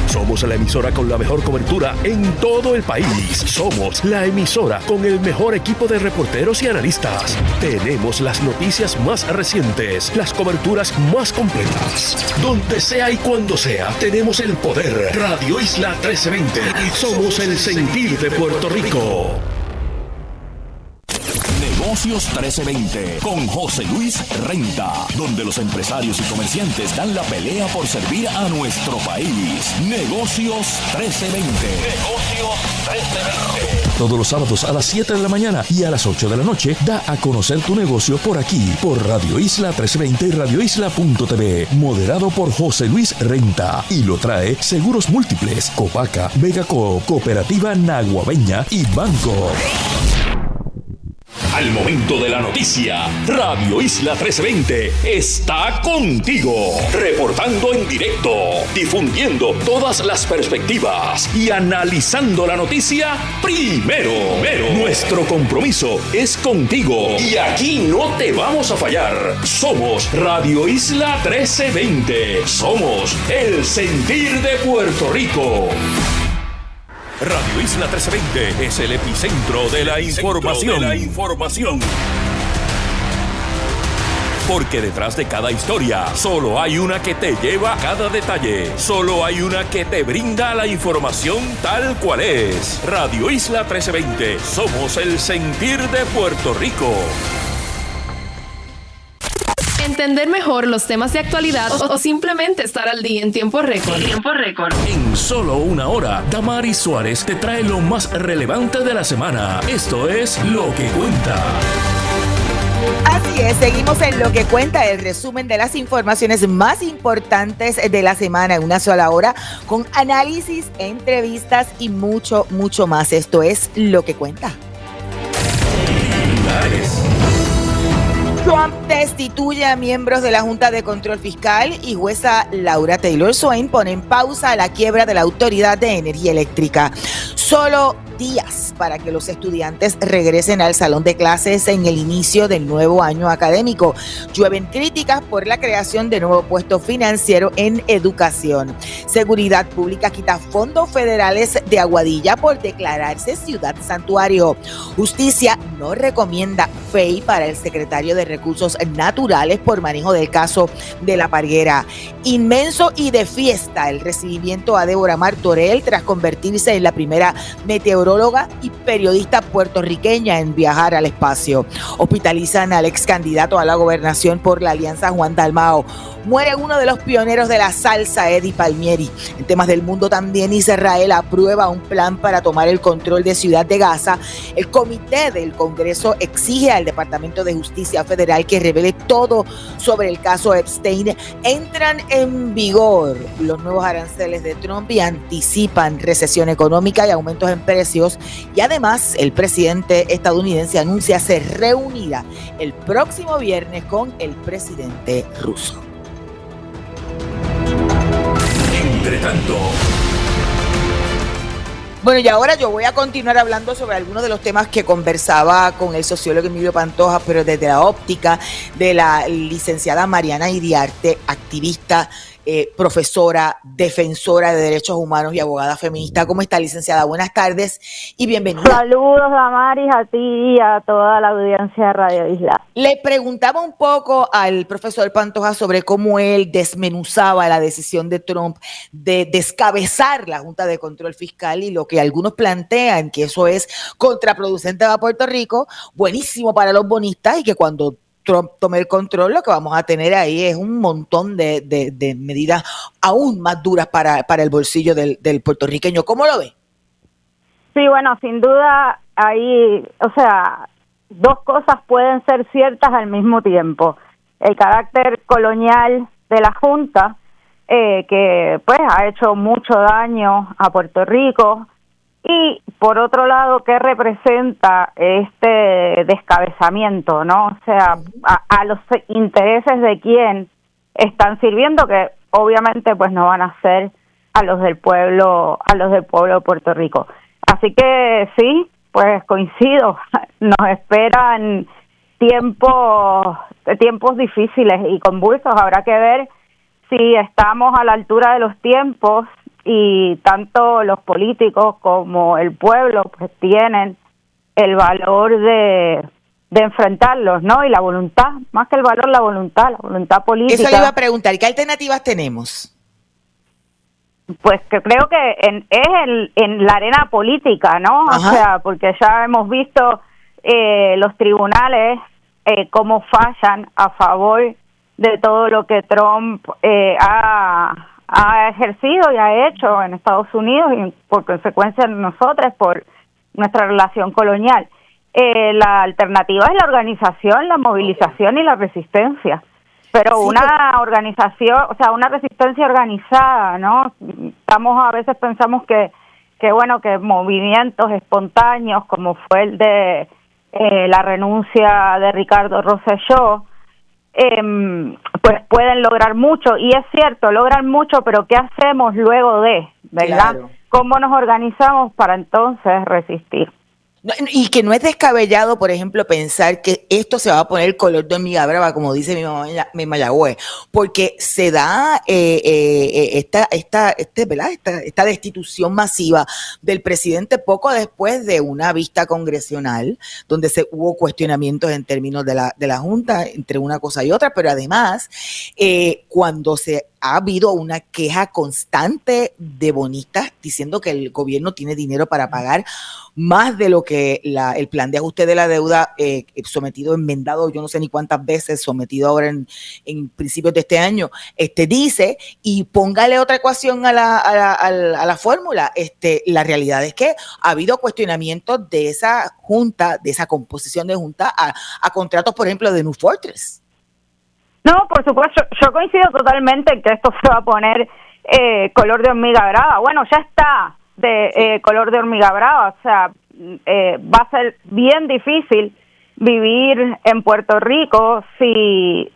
Somos la emisora con la mejor cobertura en todo el país. Somos la emisora con el mejor equipo de reporteros y analistas. Tenemos las noticias más recientes, las coberturas más completas. Donde sea y cuando sea, tenemos el poder. Radio Isla 1320. Somos el sentir de Puerto Rico. Negocios 1320 con José Luis Renta, donde los empresarios y comerciantes dan la pelea por servir a nuestro país. Negocios 1320. Negocios 1320. Todos los sábados a las 7 de la mañana y a las 8 de la noche, da a conocer tu negocio por aquí, por Radio Isla 1320 y radioisla.tv. Moderado por José Luis Renta. Y lo trae Seguros Múltiples, Copaca, Vega Coop, Cooperativa Naguabeña y Banco. Al momento de la noticia, Radio Isla 1320 está contigo, reportando en directo, difundiendo todas las perspectivas y analizando la noticia primero. Nuestro compromiso es contigo y aquí no te vamos a fallar. Somos Radio Isla 1320. Somos el sentir de Puerto Rico. Radio Isla 1320 es el epicentro de la información. Porque detrás de cada historia, solo hay una que te lleva a cada detalle. Solo hay una que te brinda la información tal cual es. Radio Isla 1320. Somos el sentir de Puerto Rico. Entender mejor los temas de actualidad o simplemente estar al día en tiempo récord. En solo una hora, Damaris Suárez te trae lo más relevante de la semana. Esto es Lo que Cuenta. Así es, seguimos en Lo que Cuenta, el resumen de las informaciones más importantes de la semana en una sola hora, con análisis, entrevistas y mucho más. Esto es Lo que Cuenta. Trump destituye a miembros de la Junta de Control Fiscal y jueza Laura Taylor Swain pone en pausa la quiebra de la Autoridad de Energía Eléctrica. Solo días para que los estudiantes regresen al salón de clases en el inicio del nuevo año académico. Llueven críticas por la creación de nuevo puesto financiero en educación. Seguridad Pública quita fondos federales de Aguadilla por declararse ciudad santuario. Justicia no recomienda FEI para el secretario de Recursos Naturales por manejo del caso de La Parguera. Inmenso y de fiesta el recibimiento a Débora Martorell tras convertirse en la primera meteoróloga y periodista puertorriqueña en viajar al espacio. Hospitalizan al ex candidato a la gobernación por la Alianza Juan Dalmao. Muere uno de los pioneros de la salsa, Eddie Palmieri. En temas del mundo también, Israel aprueba un plan para tomar el control de Ciudad de Gaza. El comité del Congreso exige al Departamento de Justicia Federal que revele todo sobre el caso Epstein. Entran en vigor los nuevos aranceles de Trump y anticipan recesión económica y aumentos en precios. Y además, el presidente estadounidense anuncia se reunirá el próximo viernes con el presidente ruso. Bueno, y ahora yo voy a continuar hablando sobre algunos de los temas que conversaba con el sociólogo Emilio Pantoja, pero desde la óptica de la licenciada Mariana Iriarte, activista, profesora, defensora de derechos humanos y abogada feminista. ¿Cómo está, licenciada? Buenas tardes y bienvenida. Saludos, Damaris, a ti y a toda la audiencia de Radio Isla. Le preguntaba un poco al profesor Pantoja sobre cómo él desmenuzaba la decisión de Trump de descabezar la Junta de Control Fiscal y lo que algunos plantean que eso es contraproducente para Puerto Rico, buenísimo para los bonistas y que cuando Trump tome el control, lo que vamos a tener ahí es un montón de medidas aún más duras para el bolsillo del puertorriqueño. ¿Cómo lo ve? Sí, bueno, sin duda ahí, o sea, dos cosas pueden ser ciertas al mismo tiempo. El carácter colonial de la Junta, que pues ha hecho mucho daño a Puerto Rico, y por otro lado, ¿qué representa este descabezamiento, no? O sea, a los intereses de quién están sirviendo, que obviamente pues no van a ser a los del pueblo de Puerto Rico. Así que sí, pues coincido, nos esperan tiempos difíciles y convulsos. Habrá que ver si estamos a la altura de los tiempos y tanto los políticos como el pueblo pues tienen el valor de enfrentarlos, ¿no? Y la voluntad, más que el valor, la voluntad política. Eso le iba a preguntar, ¿qué alternativas tenemos? Pues que creo que es en la arena política, ¿no? Ajá. O sea, porque ya hemos visto los tribunales cómo fallan a favor de todo lo que Trump ha ejercido y ha hecho en Estados Unidos y por consecuencia nosotros por nuestra relación colonial. La alternativa es la organización, la movilización y la resistencia, pero sí, una organización, o sea, una resistencia organizada, ¿no? A veces pensamos que bueno, que movimientos espontáneos como fue el de la renuncia de Ricardo Rosselló, pues pueden lograr mucho, y es cierto, logran mucho, pero ¿qué hacemos luego de, verdad? Claro. ¿Cómo nos organizamos para entonces resistir? Y que no es descabellado, por ejemplo, pensar que esto se va a poner color de hormiga brava, como dice mi mamá en Mayagüez, porque se da esta destitución masiva del presidente poco después de una vista congresional, donde hubo cuestionamientos en términos de la Junta, entre una cosa y otra, pero además, cuando ha habido una queja constante de bonistas diciendo que el gobierno tiene dinero para pagar más de lo que el plan de ajuste de la deuda sometido, enmendado, yo no sé ni cuántas veces, sometido ahora en principios de este año, dice, y póngale otra ecuación a la fórmula. La realidad es que ha habido cuestionamientos de esa junta, de esa composición de junta a contratos, por ejemplo, de New Fortress. No, por supuesto, yo coincido totalmente en que esto se va a poner color de hormiga brava. Bueno, ya está de color de hormiga brava, o sea, va a ser bien difícil vivir en Puerto Rico si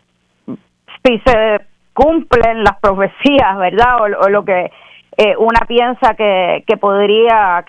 se cumplen las profecías, ¿verdad? O lo que una piensa que podría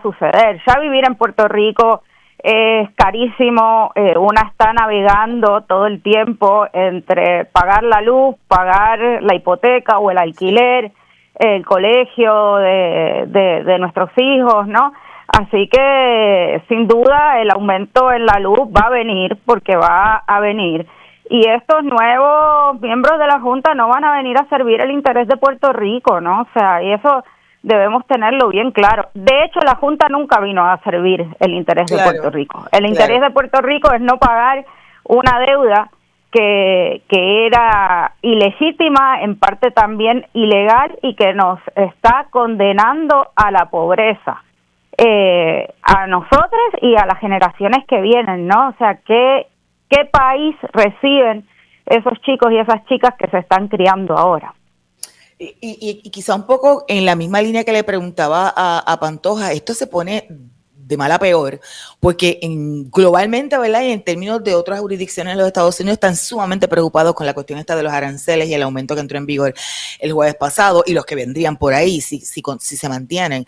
suceder. Ya vivir en Puerto Rico es carísimo, una está navegando todo el tiempo entre pagar la luz, pagar la hipoteca o el alquiler, el colegio de nuestros hijos, ¿no? Así que sin duda el aumento en la luz va a venir, porque va a venir, y estos nuevos miembros de la Junta no van a venir a servir el interés de Puerto Rico, ¿no? O sea, y eso debemos tenerlo bien claro. De hecho, la Junta nunca vino a servir el interés de Puerto Rico. El interés de Puerto Rico es no pagar una deuda que era ilegítima, en parte también ilegal, y que nos está condenando a la pobreza, a nosotros y a las generaciones que vienen, ¿no? O sea, ¿qué país reciben esos chicos y esas chicas que se están criando ahora? Y quizá un poco en la misma línea que le preguntaba a Pantoja, esto se pone de mal a peor, porque globalmente, ¿verdad? Y en términos de otras jurisdicciones de los Estados Unidos están sumamente preocupados con la cuestión esta de los aranceles y el aumento que entró en vigor el jueves pasado y los que vendrían por ahí si se mantienen,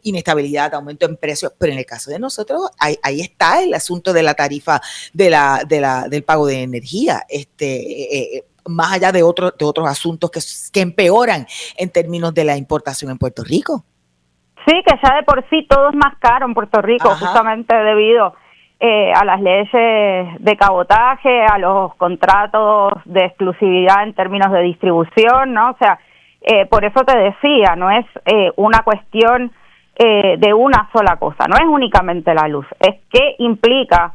inestabilidad, aumento en precios, pero en el caso de nosotros ahí está el asunto de la tarifa del pago de energía, más allá de otros asuntos que empeoran en términos de la importación en Puerto Rico. Sí, que ya de por sí todo es más caro en Puerto Rico, justamente debido a las leyes de cabotaje, a los contratos de exclusividad en términos de distribución, ¿no? O sea, por eso te decía, no es una cuestión de una sola cosa, no es únicamente la luz, es que implica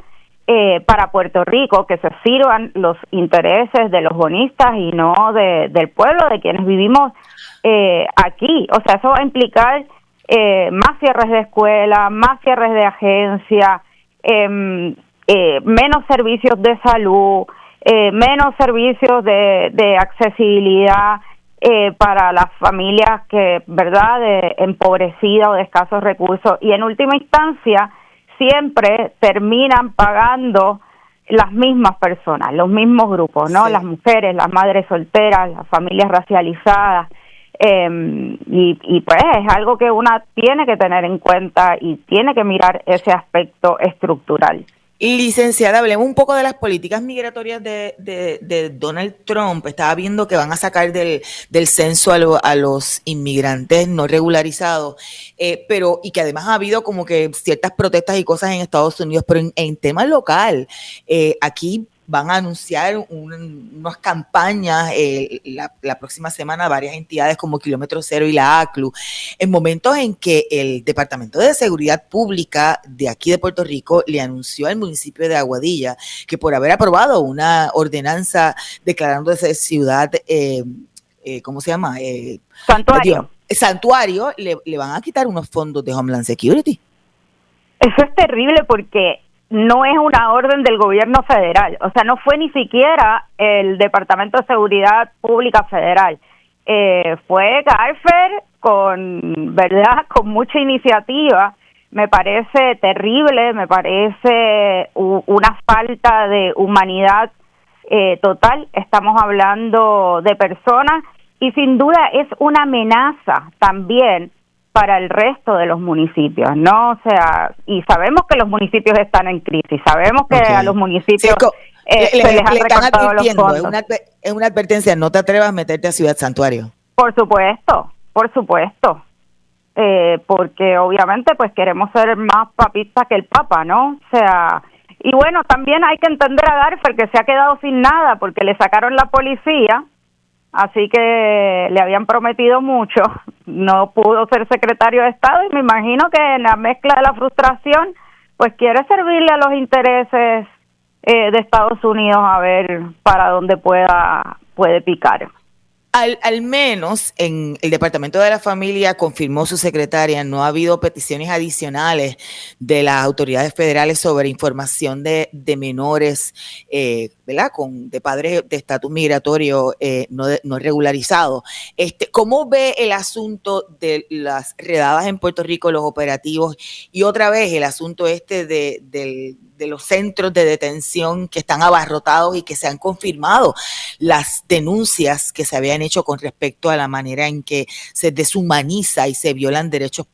para Puerto Rico que se sirvan los intereses de los bonistas y no del pueblo, de quienes vivimos aquí. O sea, eso va a implicar más cierres de escuelas, más cierres de agencias, menos servicios de salud, menos servicios de accesibilidad para las familias que, ¿verdad?, empobrecidas o de escasos recursos. Y en última instancia, siempre terminan pagando las mismas personas, los mismos grupos, ¿no? Sí. Las mujeres, las madres solteras, las familias racializadas. Y pues es algo que uno tiene que tener en cuenta y tiene que mirar ese aspecto estructural. Licenciada, hablemos un poco de las políticas migratorias de Donald Trump. Estaba viendo que van a sacar del censo a los inmigrantes no regularizados, pero y que además ha habido como que ciertas protestas y cosas en Estados Unidos, pero en tema local, aquí van a anunciar unas campañas la próxima semana, varias entidades como Kilómetro Cero y la ACLU, en momentos en que el Departamento de Seguridad Pública de aquí de Puerto Rico le anunció al municipio de Aguadilla que por haber aprobado una ordenanza declarándose ciudad, ¿cómo se llama? Santuario, le van a quitar unos fondos de Homeland Security. Eso es terrible porque no es una orden del gobierno federal, o sea, no fue ni siquiera el Departamento de Seguridad Pública Federal, fue Gaifer con mucha iniciativa. Me parece terrible, me parece una falta de humanidad total. Estamos hablando de personas y sin duda es una amenaza también para el resto de los municipios, ¿no? O sea, y sabemos que los municipios están en crisis, sabemos que a los municipios se les han recortado los fondos. Es una advertencia, no te atrevas a meterte a Ciudad Santuario. Por supuesto, porque obviamente pues queremos ser más papistas que el Papa, ¿no? O sea, y bueno, también hay que entender a Garfer que se ha quedado sin nada porque le sacaron la policía. Así que le habían prometido mucho, no pudo ser secretario de Estado y me imagino que en la mezcla de la frustración, pues quiere servirle a los intereses de Estados Unidos a ver para dónde puede picar. Al menos en el Departamento de la Familia, confirmó su secretaria, no ha habido peticiones adicionales de las autoridades federales sobre información de menores, ¿verdad? De padres de estatus migratorio no regularizado. ¿Cómo ve el asunto de las redadas en Puerto Rico, los operativos, y otra vez el asunto de los centros de detención que están abarrotados y que se han confirmado las denuncias que se habían hecho con respecto a la manera en que se deshumaniza y se violan derechos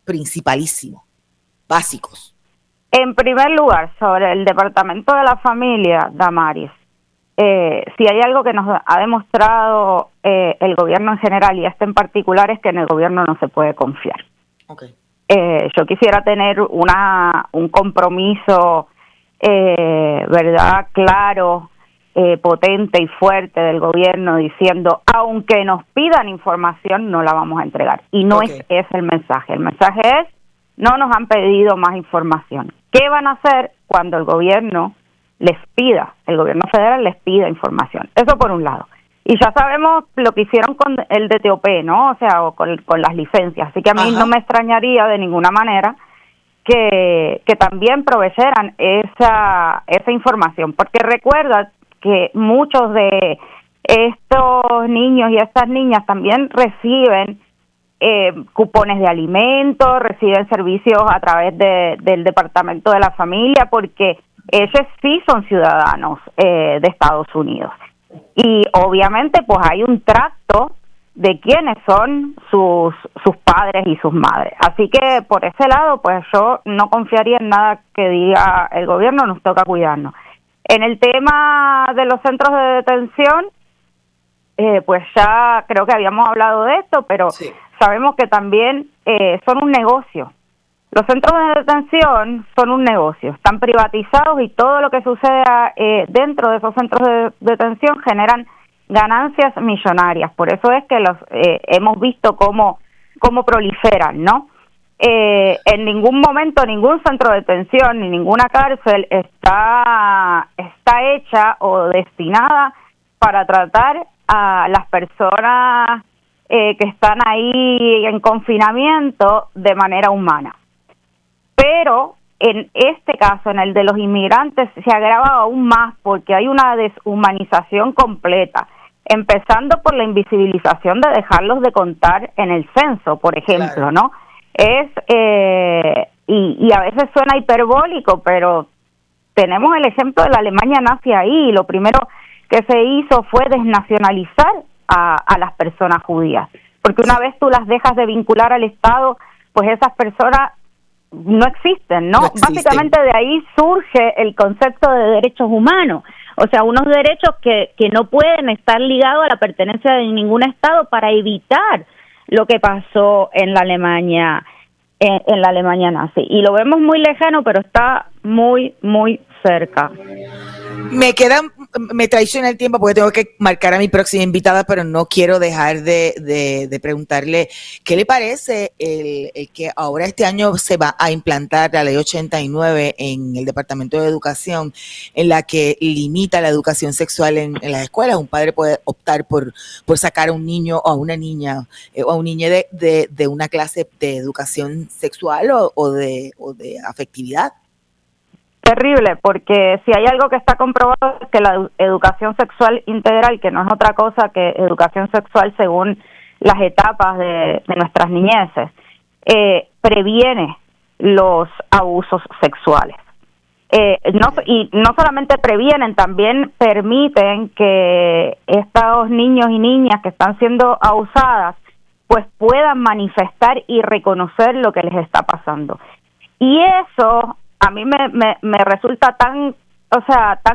principalísimos, básicos? En primer lugar, sobre el Departamento de la Familia, Damaris, si hay algo que nos ha demostrado el gobierno en general y este en particular es que en el gobierno no se puede confiar. Okay. Yo quisiera tener un compromiso, ¿verdad?, claro, potente y fuerte del gobierno diciendo, aunque nos pidan información, no la vamos a entregar. Y no es ese el mensaje. El mensaje es, no nos han pedido más información. ¿Qué van a hacer cuando el gobierno el gobierno federal les pida información? Eso por un lado. Y ya sabemos lo que hicieron con el DTOP, ¿no? O sea, con las licencias. Así que a mí no me extrañaría de ninguna manera que también proveyeran esa información. Porque recuerda que muchos de estos niños y estas niñas también reciben cupones de alimentos, reciben servicios a través del Departamento de la Familia, porque ellos sí son ciudadanos de Estados Unidos. Y obviamente pues hay un trato de quiénes son sus padres y sus madres. Así que por ese lado pues yo no confiaría en nada que diga el gobierno, nos toca cuidarnos. En el tema de los centros de detención, pues ya creo que habíamos hablado de esto, pero sí, sabemos que también son un negocio. Los centros de detención son un negocio, están privatizados y todo lo que suceda dentro de esos centros de detención generan ganancias millonarias. Por eso es que los hemos visto cómo proliferan, ¿no? En ningún momento ningún centro de detención ni ninguna cárcel está hecha o destinada para tratar a las personas que están ahí en confinamiento de manera humana. Pero en este caso, en el de los inmigrantes, se agrava aún más porque hay una deshumanización completa, empezando por la invisibilización de dejarlos de contar en el censo, por ejemplo, claro, ¿no? Y a veces suena hiperbólico, pero tenemos el ejemplo de la Alemania nazi ahí, y lo primero que se hizo fue desnacionalizar a las personas judías, porque una vez tú las dejas de vincular al Estado, pues esas personas no existen, ¿no? Básicamente de ahí surge el concepto de derechos humanos, o sea, unos derechos que no pueden estar ligados a la pertenencia de ningún Estado para evitar lo que pasó en la Alemania nazi. Y lo vemos muy lejano, pero está muy, muy cerca. Me traiciona el tiempo porque tengo que marcar a mi próxima invitada, pero no quiero dejar de preguntarle qué le parece el que ahora este año se va a implantar la ley 89 en el Departamento de Educación, en la que limita la educación sexual en las escuelas. Un padre puede optar por sacar a un niño o a una niña o a un niño de una clase de educación sexual o de afectividad. Terrible, porque si hay algo que está comprobado es que la educación sexual integral, que no es otra cosa que educación sexual según las etapas de nuestras niñeces, previene los abusos sexuales. Y no solamente previenen, también permiten que estos niños y niñas que están siendo abusadas pues puedan manifestar y reconocer lo que les está pasando. Y eso a mí me resulta tan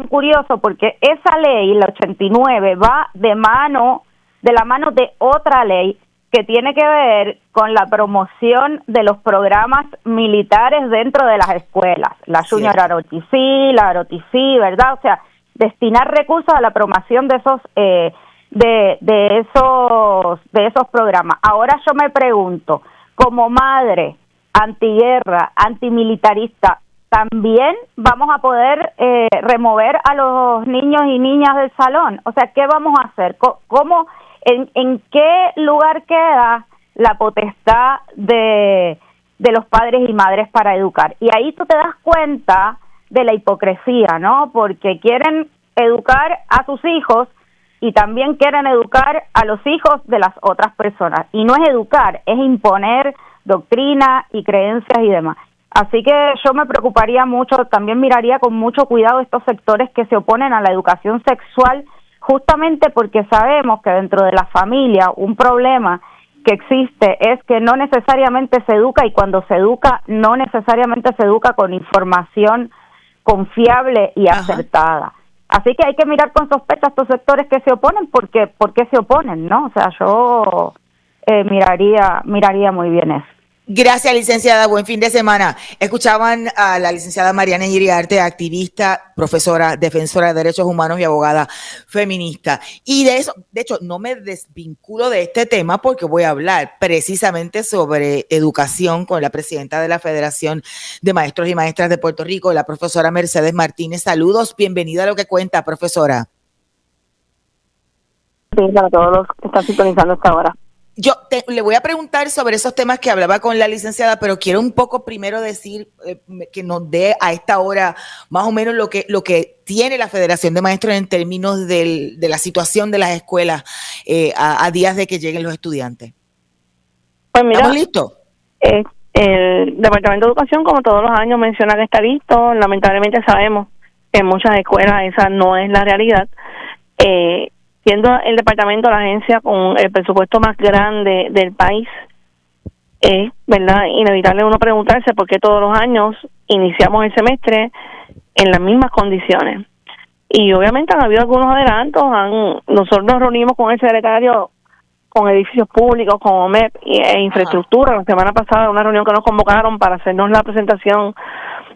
curioso, porque esa ley, la 89, va de la mano de otra ley que tiene que ver con la promoción de los programas militares dentro de las escuelas, la Junior ROTC, la ROTC, ¿verdad? O sea, destinar recursos a la promoción de esos programas. Ahora yo me pregunto, como madre antiguerra, antimilitarista, ¿también vamos a poder remover a los niños y niñas del salón? O sea, ¿qué vamos a hacer? ¿Cómo, en qué lugar queda la potestad de los padres y madres para educar? Y ahí tú te das cuenta de la hipocresía, ¿no? Porque quieren educar a sus hijos y también quieren educar a los hijos de las otras personas. Y no es educar, es imponer doctrina y creencias y demás. Así que yo me preocuparía mucho, también miraría con mucho cuidado estos sectores que se oponen a la educación sexual, justamente porque sabemos que dentro de la familia un problema que existe es que no necesariamente se educa, y cuando se educa no necesariamente se educa con información confiable y acertada. Así que hay que mirar con sospecha a estos sectores que se oponen, porque ¿por qué se oponen, no? O sea, yo miraría muy bien eso. Gracias, licenciada. Buen fin de semana. Escuchaban a la licenciada Mariana Iriarte, activista, profesora, defensora de derechos humanos y abogada feminista. Y de hecho, no me desvinculo de este tema porque voy a hablar precisamente sobre educación con la presidenta de la Federación de Maestros y Maestras de Puerto Rico, la profesora Mercedes Martínez. Saludos, bienvenida a Lo que Cuenta, profesora. Sí, para todos los que están sintonizando hasta ahora. Yo le voy a preguntar sobre esos temas que hablaba con la licenciada, pero quiero un poco primero decir que nos dé a esta hora más o menos lo que tiene la Federación de Maestros en términos de la situación de las escuelas a días de que lleguen los estudiantes. Pues mira, ¿estamos listos? El Departamento de Educación, como todos los años, menciona que está listo. Lamentablemente sabemos que en muchas escuelas esa no es la realidad. Siendo el departamento la agencia con el presupuesto más grande del país, es, ¿verdad?, inevitable uno preguntarse por qué todos los años iniciamos el semestre en las mismas condiciones. Y obviamente han habido algunos adelantos. Nosotros nos reunimos con el secretario con edificios públicos, con OMEP e infraestructura. La semana pasada, una reunión que nos convocaron para hacernos la presentación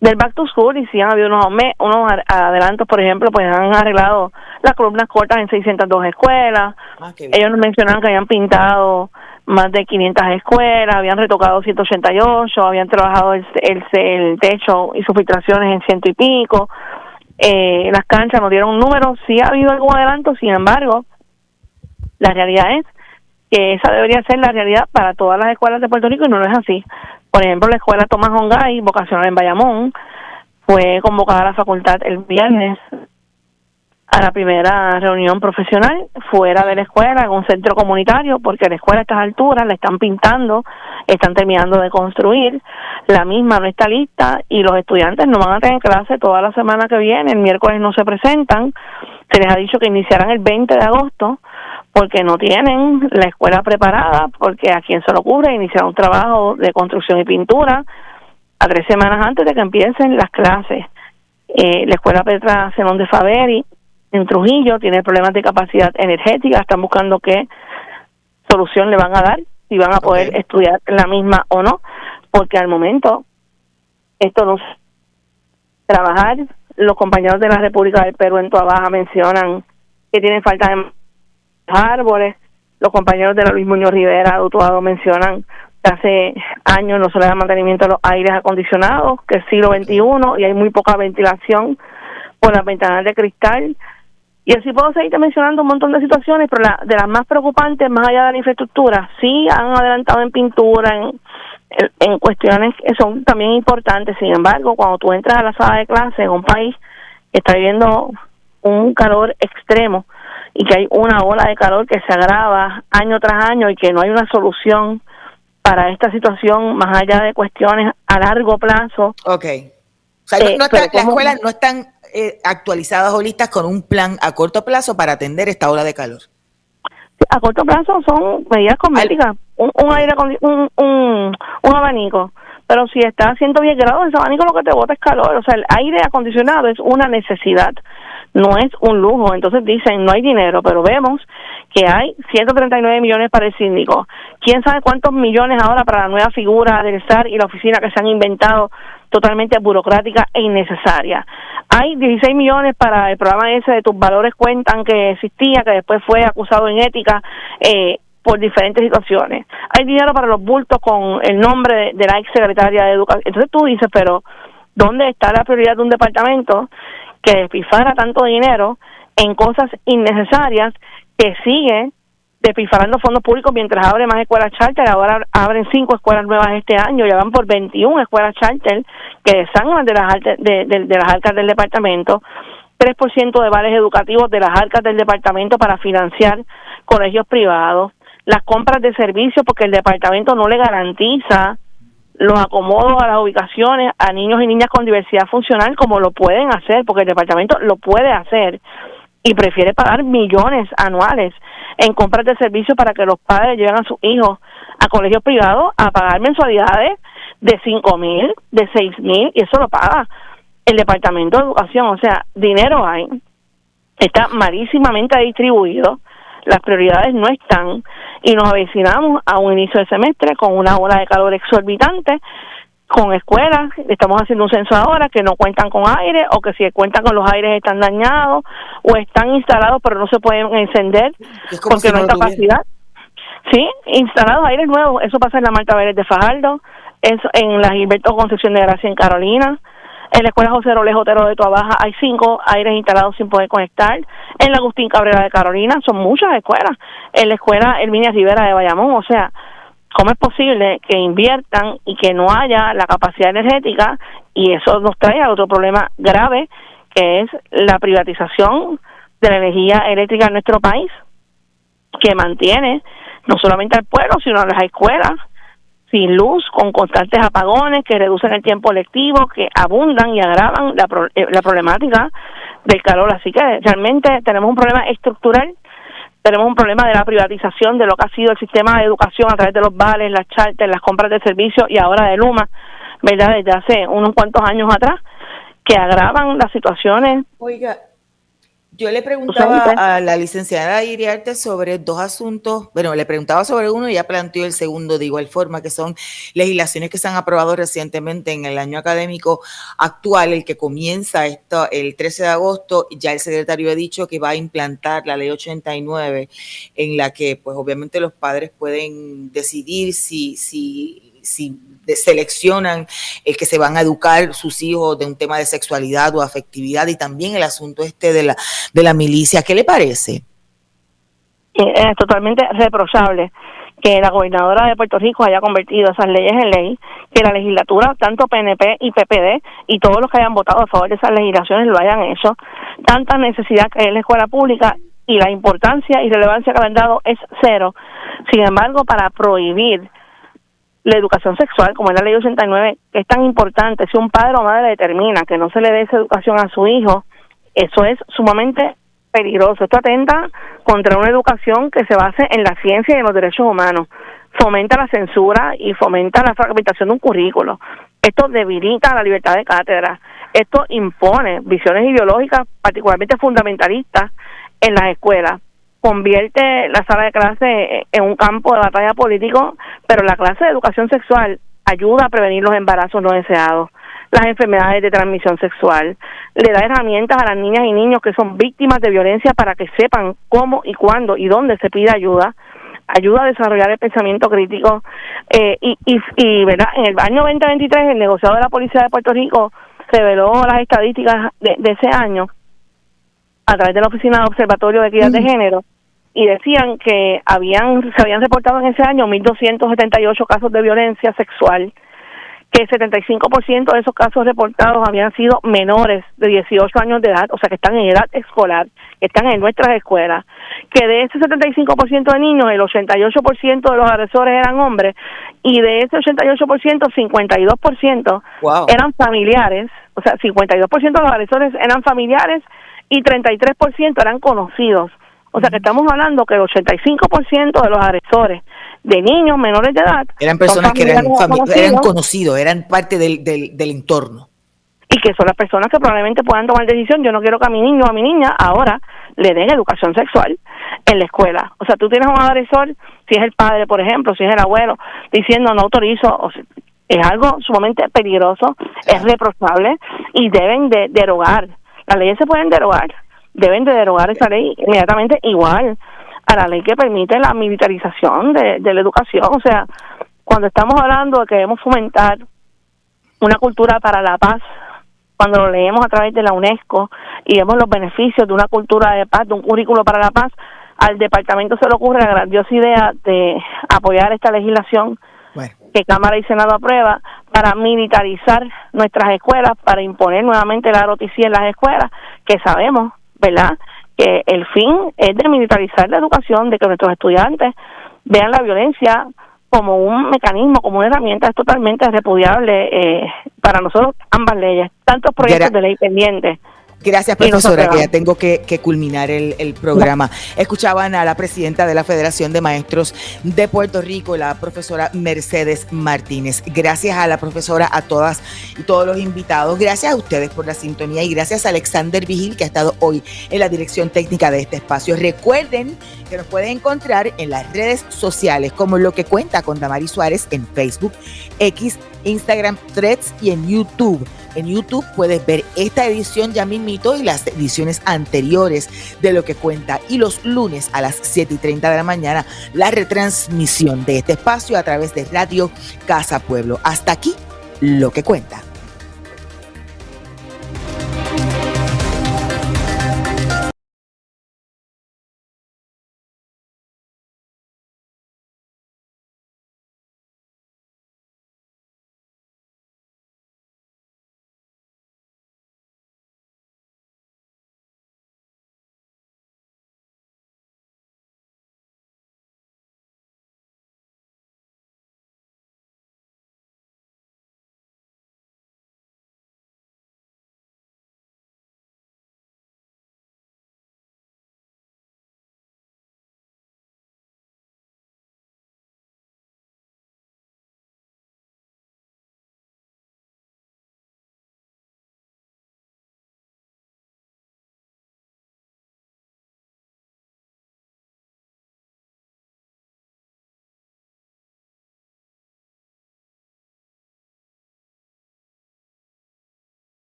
del Back to School, y sí han habido unos adelantos. Por ejemplo, pues han arreglado las columnas cortas en 602 escuelas. Ellos nos mencionaron que habían pintado más de 500 escuelas, habían retocado 188, habían trabajado el techo y sus filtraciones en 100 y pico. Las canchas nos dieron un número. Sí ha habido algún adelanto, sin embargo, la realidad es que esa debería ser la realidad para todas las escuelas de Puerto Rico, y no es así. Por ejemplo, la escuela Tomás Ongay, vocacional en Bayamón, fue convocada a la facultad el viernes a la primera reunión profesional fuera de la escuela, en un centro comunitario, porque la escuela a estas alturas la están pintando, están terminando de construir, la misma no está lista y los estudiantes no van a tener clase toda la semana que viene. El miércoles no se presentan, se les ha dicho que iniciarán el 20 de agosto porque no tienen la escuela preparada, porque a quien se le ocurre iniciar un trabajo de construcción y pintura a 3 semanas antes de que empiecen las clases. La escuela Petra Zenón de Faveri en Trujillo tiene problemas de capacidad energética, están buscando qué solución le van a dar, si van a poder estudiar la misma o no, porque al momento esto no trabajar. Los compañeros de la República del Perú en Toa Baja mencionan que tienen falta de árboles. Los compañeros de la Luis Muñoz Rivera de Utuado mencionan que hace años no se le da mantenimiento a los aires acondicionados, que es siglo XXI y hay muy poca ventilación por las ventanas de cristal. Y así puedo seguirte mencionando un montón de situaciones, pero de las más preocupantes, más allá de la infraestructura, sí han adelantado en pintura, en cuestiones que son también importantes. Sin embargo, cuando tú entras a la sala de clase en un país que está viviendo un calor extremo y que hay una ola de calor que se agrava año tras año y que no hay una solución para esta situación más allá de cuestiones a largo plazo. Ok. O sea, las escuelas no están actualizadas o listas con un plan a corto plazo para atender esta ola de calor. A corto plazo son medidas cosméticas, un aire, un abanico, pero si está a 110 grados, ese abanico lo que te bota es calor. O sea, el aire acondicionado es una necesidad, no es un lujo. Entonces dicen, no hay dinero, pero vemos que hay 139 millones para el síndico. ¿Quién sabe cuántos millones ahora para la nueva figura del SAR y la oficina que se han inventado, totalmente burocrática e innecesaria? Hay 16 millones para el programa ese de Tus Valores Cuentan, que existía, que después fue acusado en ética por diferentes situaciones. Hay dinero para los bultos con el nombre de la ex secretaria de Educación. Entonces tú dices, pero ¿dónde está la prioridad de un departamento que despilfarra tanto dinero en cosas innecesarias, que sigue despilfarrando fondos públicos mientras abre más escuelas charter? Ahora abren 5 escuelas nuevas este año, ya van por 21 escuelas charter que desangran de las arcas del departamento, 3% de vales educativos de las arcas del departamento para financiar colegios privados, las compras de servicios porque el departamento no le garantiza los acomodos a las ubicaciones a niños y niñas con diversidad funcional como lo pueden hacer, porque el departamento lo puede hacer y prefiere pagar millones anuales en compras de servicios para que los padres lleven a sus hijos a colegios privados a pagar mensualidades de 5,000, de 6,000, y eso lo paga el Departamento de Educación. O sea, dinero hay, está malísimamente distribuido, las prioridades no están, y nos avecinamos a un inicio de semestre con una ola de calor exorbitante, con escuelas, estamos haciendo un censo ahora, que no cuentan con aire, o que si cuentan con los aires están dañados, o están instalados pero no se pueden encender porque no hay capacidad. Sí, instalados aires nuevos, eso pasa en la Marta Vélez de Fajardo, eso en la Gilberto Concepción de Gracia en Carolina, en la escuela José Robles Otero de Toa Baja hay 5 aires instalados sin poder conectar, en la Agustín Cabrera de Carolina, son muchas escuelas, en la escuela Herminia Rivera de Bayamón. O sea, ¿cómo es posible que inviertan y que no haya la capacidad energética? Y eso nos trae a otro problema grave, que es la privatización de la energía eléctrica en nuestro país, que mantiene no solamente al pueblo, sino a las escuelas sin luz, con constantes apagones que reducen el tiempo lectivo, que abundan y agravan la problemática del calor. Así que realmente tenemos un problema estructural, tenemos un problema de la privatización de lo que ha sido el sistema de educación a través de los vales, las charters, las compras de servicios y ahora de Luma, ¿verdad? Desde hace unos cuantos años atrás, que agravan las situaciones. Oiga, yo le preguntaba a la licenciada Iriarte sobre dos asuntos, bueno, le preguntaba sobre uno y ya planteó el segundo de igual forma, que son legislaciones que se han aprobado recientemente en el año académico actual, el que comienza el 13 de agosto. Ya el secretario ha dicho que va a implantar la ley 89, en la que pues obviamente los padres pueden decidir si seleccionan el que se van a educar sus hijos de un tema de sexualidad o afectividad, y también el asunto de la milicia. ¿Qué le parece? Es totalmente reprochable que la gobernadora de Puerto Rico haya convertido esas leyes en ley, que la legislatura, tanto PNP y PPD, y todos los que hayan votado a favor de esas legislaciones lo hayan hecho. Tanta necesidad que hay en la escuela pública y la importancia y relevancia que le han dado es cero. Sin embargo, para prohibir la educación sexual, como es la ley 89, que es tan importante, si un padre o madre determina que no se le dé esa educación a su hijo, eso es sumamente peligroso. Esto atenta contra una educación que se base en la ciencia y en los derechos humanos, fomenta la censura y fomenta la fragmentación de un currículo. Esto debilita la libertad de cátedra, esto impone visiones ideológicas particularmente fundamentalistas en las escuelas, convierte la sala de clase en un campo de batalla político, pero la clase de educación sexual ayuda a prevenir los embarazos no deseados, las enfermedades de transmisión sexual, le da herramientas a las niñas y niños que son víctimas de violencia para que sepan cómo y cuándo y dónde se pide ayuda a desarrollar el pensamiento crítico, y ¿verdad? En el año 2023 el negociado de la Policía de Puerto Rico reveló las estadísticas de ese año a través de la Oficina de Observatorio de Equidad de Género, y decían que se habían reportado en ese año 1.278 casos de violencia sexual, que el 75% de esos casos reportados habían sido menores de 18 años de edad, o sea que están en edad escolar, que están en nuestras escuelas, que de ese 75% de niños, el 88% de los agresores eran hombres, y de ese 88%, 52% eran familiares, o sea, 52% de los agresores eran familiares y 33% eran conocidos. O sea que estamos hablando que el 85% de los agresores de niños menores de edad eran personas que eran conocidos, eran parte del entorno. Y que son las personas que probablemente puedan tomar decisión. Yo no quiero que a mi niño o a mi niña ahora le den educación sexual en la escuela. O sea, tú tienes un agresor, si es el padre, por ejemplo, si es el abuelo, diciendo no autorizo, o sea, es algo sumamente peligroso, es reprochable y deben de derogar. Las leyes se pueden derogar. Deben de derogar esa ley inmediatamente, igual a la ley que permite la militarización de la educación. O sea, cuando estamos hablando de que debemos fomentar una cultura para la paz, cuando lo leemos a través de la UNESCO y vemos los beneficios de una cultura de paz, de un currículo para la paz, al departamento se le ocurre la grandiosa idea de apoyar esta legislación que Cámara y Senado aprueba para militarizar nuestras escuelas, para imponer nuevamente la ROTC en las escuelas, que sabemos, ¿verdad?, que el fin es de militarizar la educación, de que nuestros estudiantes vean la violencia como un mecanismo, como una herramienta. Es totalmente repudiable para nosotros ambas leyes, tantos proyectos de ley pendientes. Gracias, profesora, que ya tengo que culminar el programa. Escuchaban a la presidenta de la Federación de Maestros de Puerto Rico, la profesora Mercedes Martínez. Gracias a la profesora, a todas y todos los invitados. Gracias a ustedes por la sintonía y gracias a Alexander Vigil, que ha estado hoy en la dirección técnica de este espacio. Recuerden que nos pueden encontrar en las redes sociales como Lo que Cuenta con Damaris Suárez en Facebook, X, Instagram, Threads y en YouTube. En YouTube puedes ver esta edición ya mismito y las ediciones anteriores de Lo que Cuenta. Y los lunes a las 7:30 de la mañana, la retransmisión de este espacio a través de Radio Casa Pueblo. Hasta aquí, Lo que Cuenta.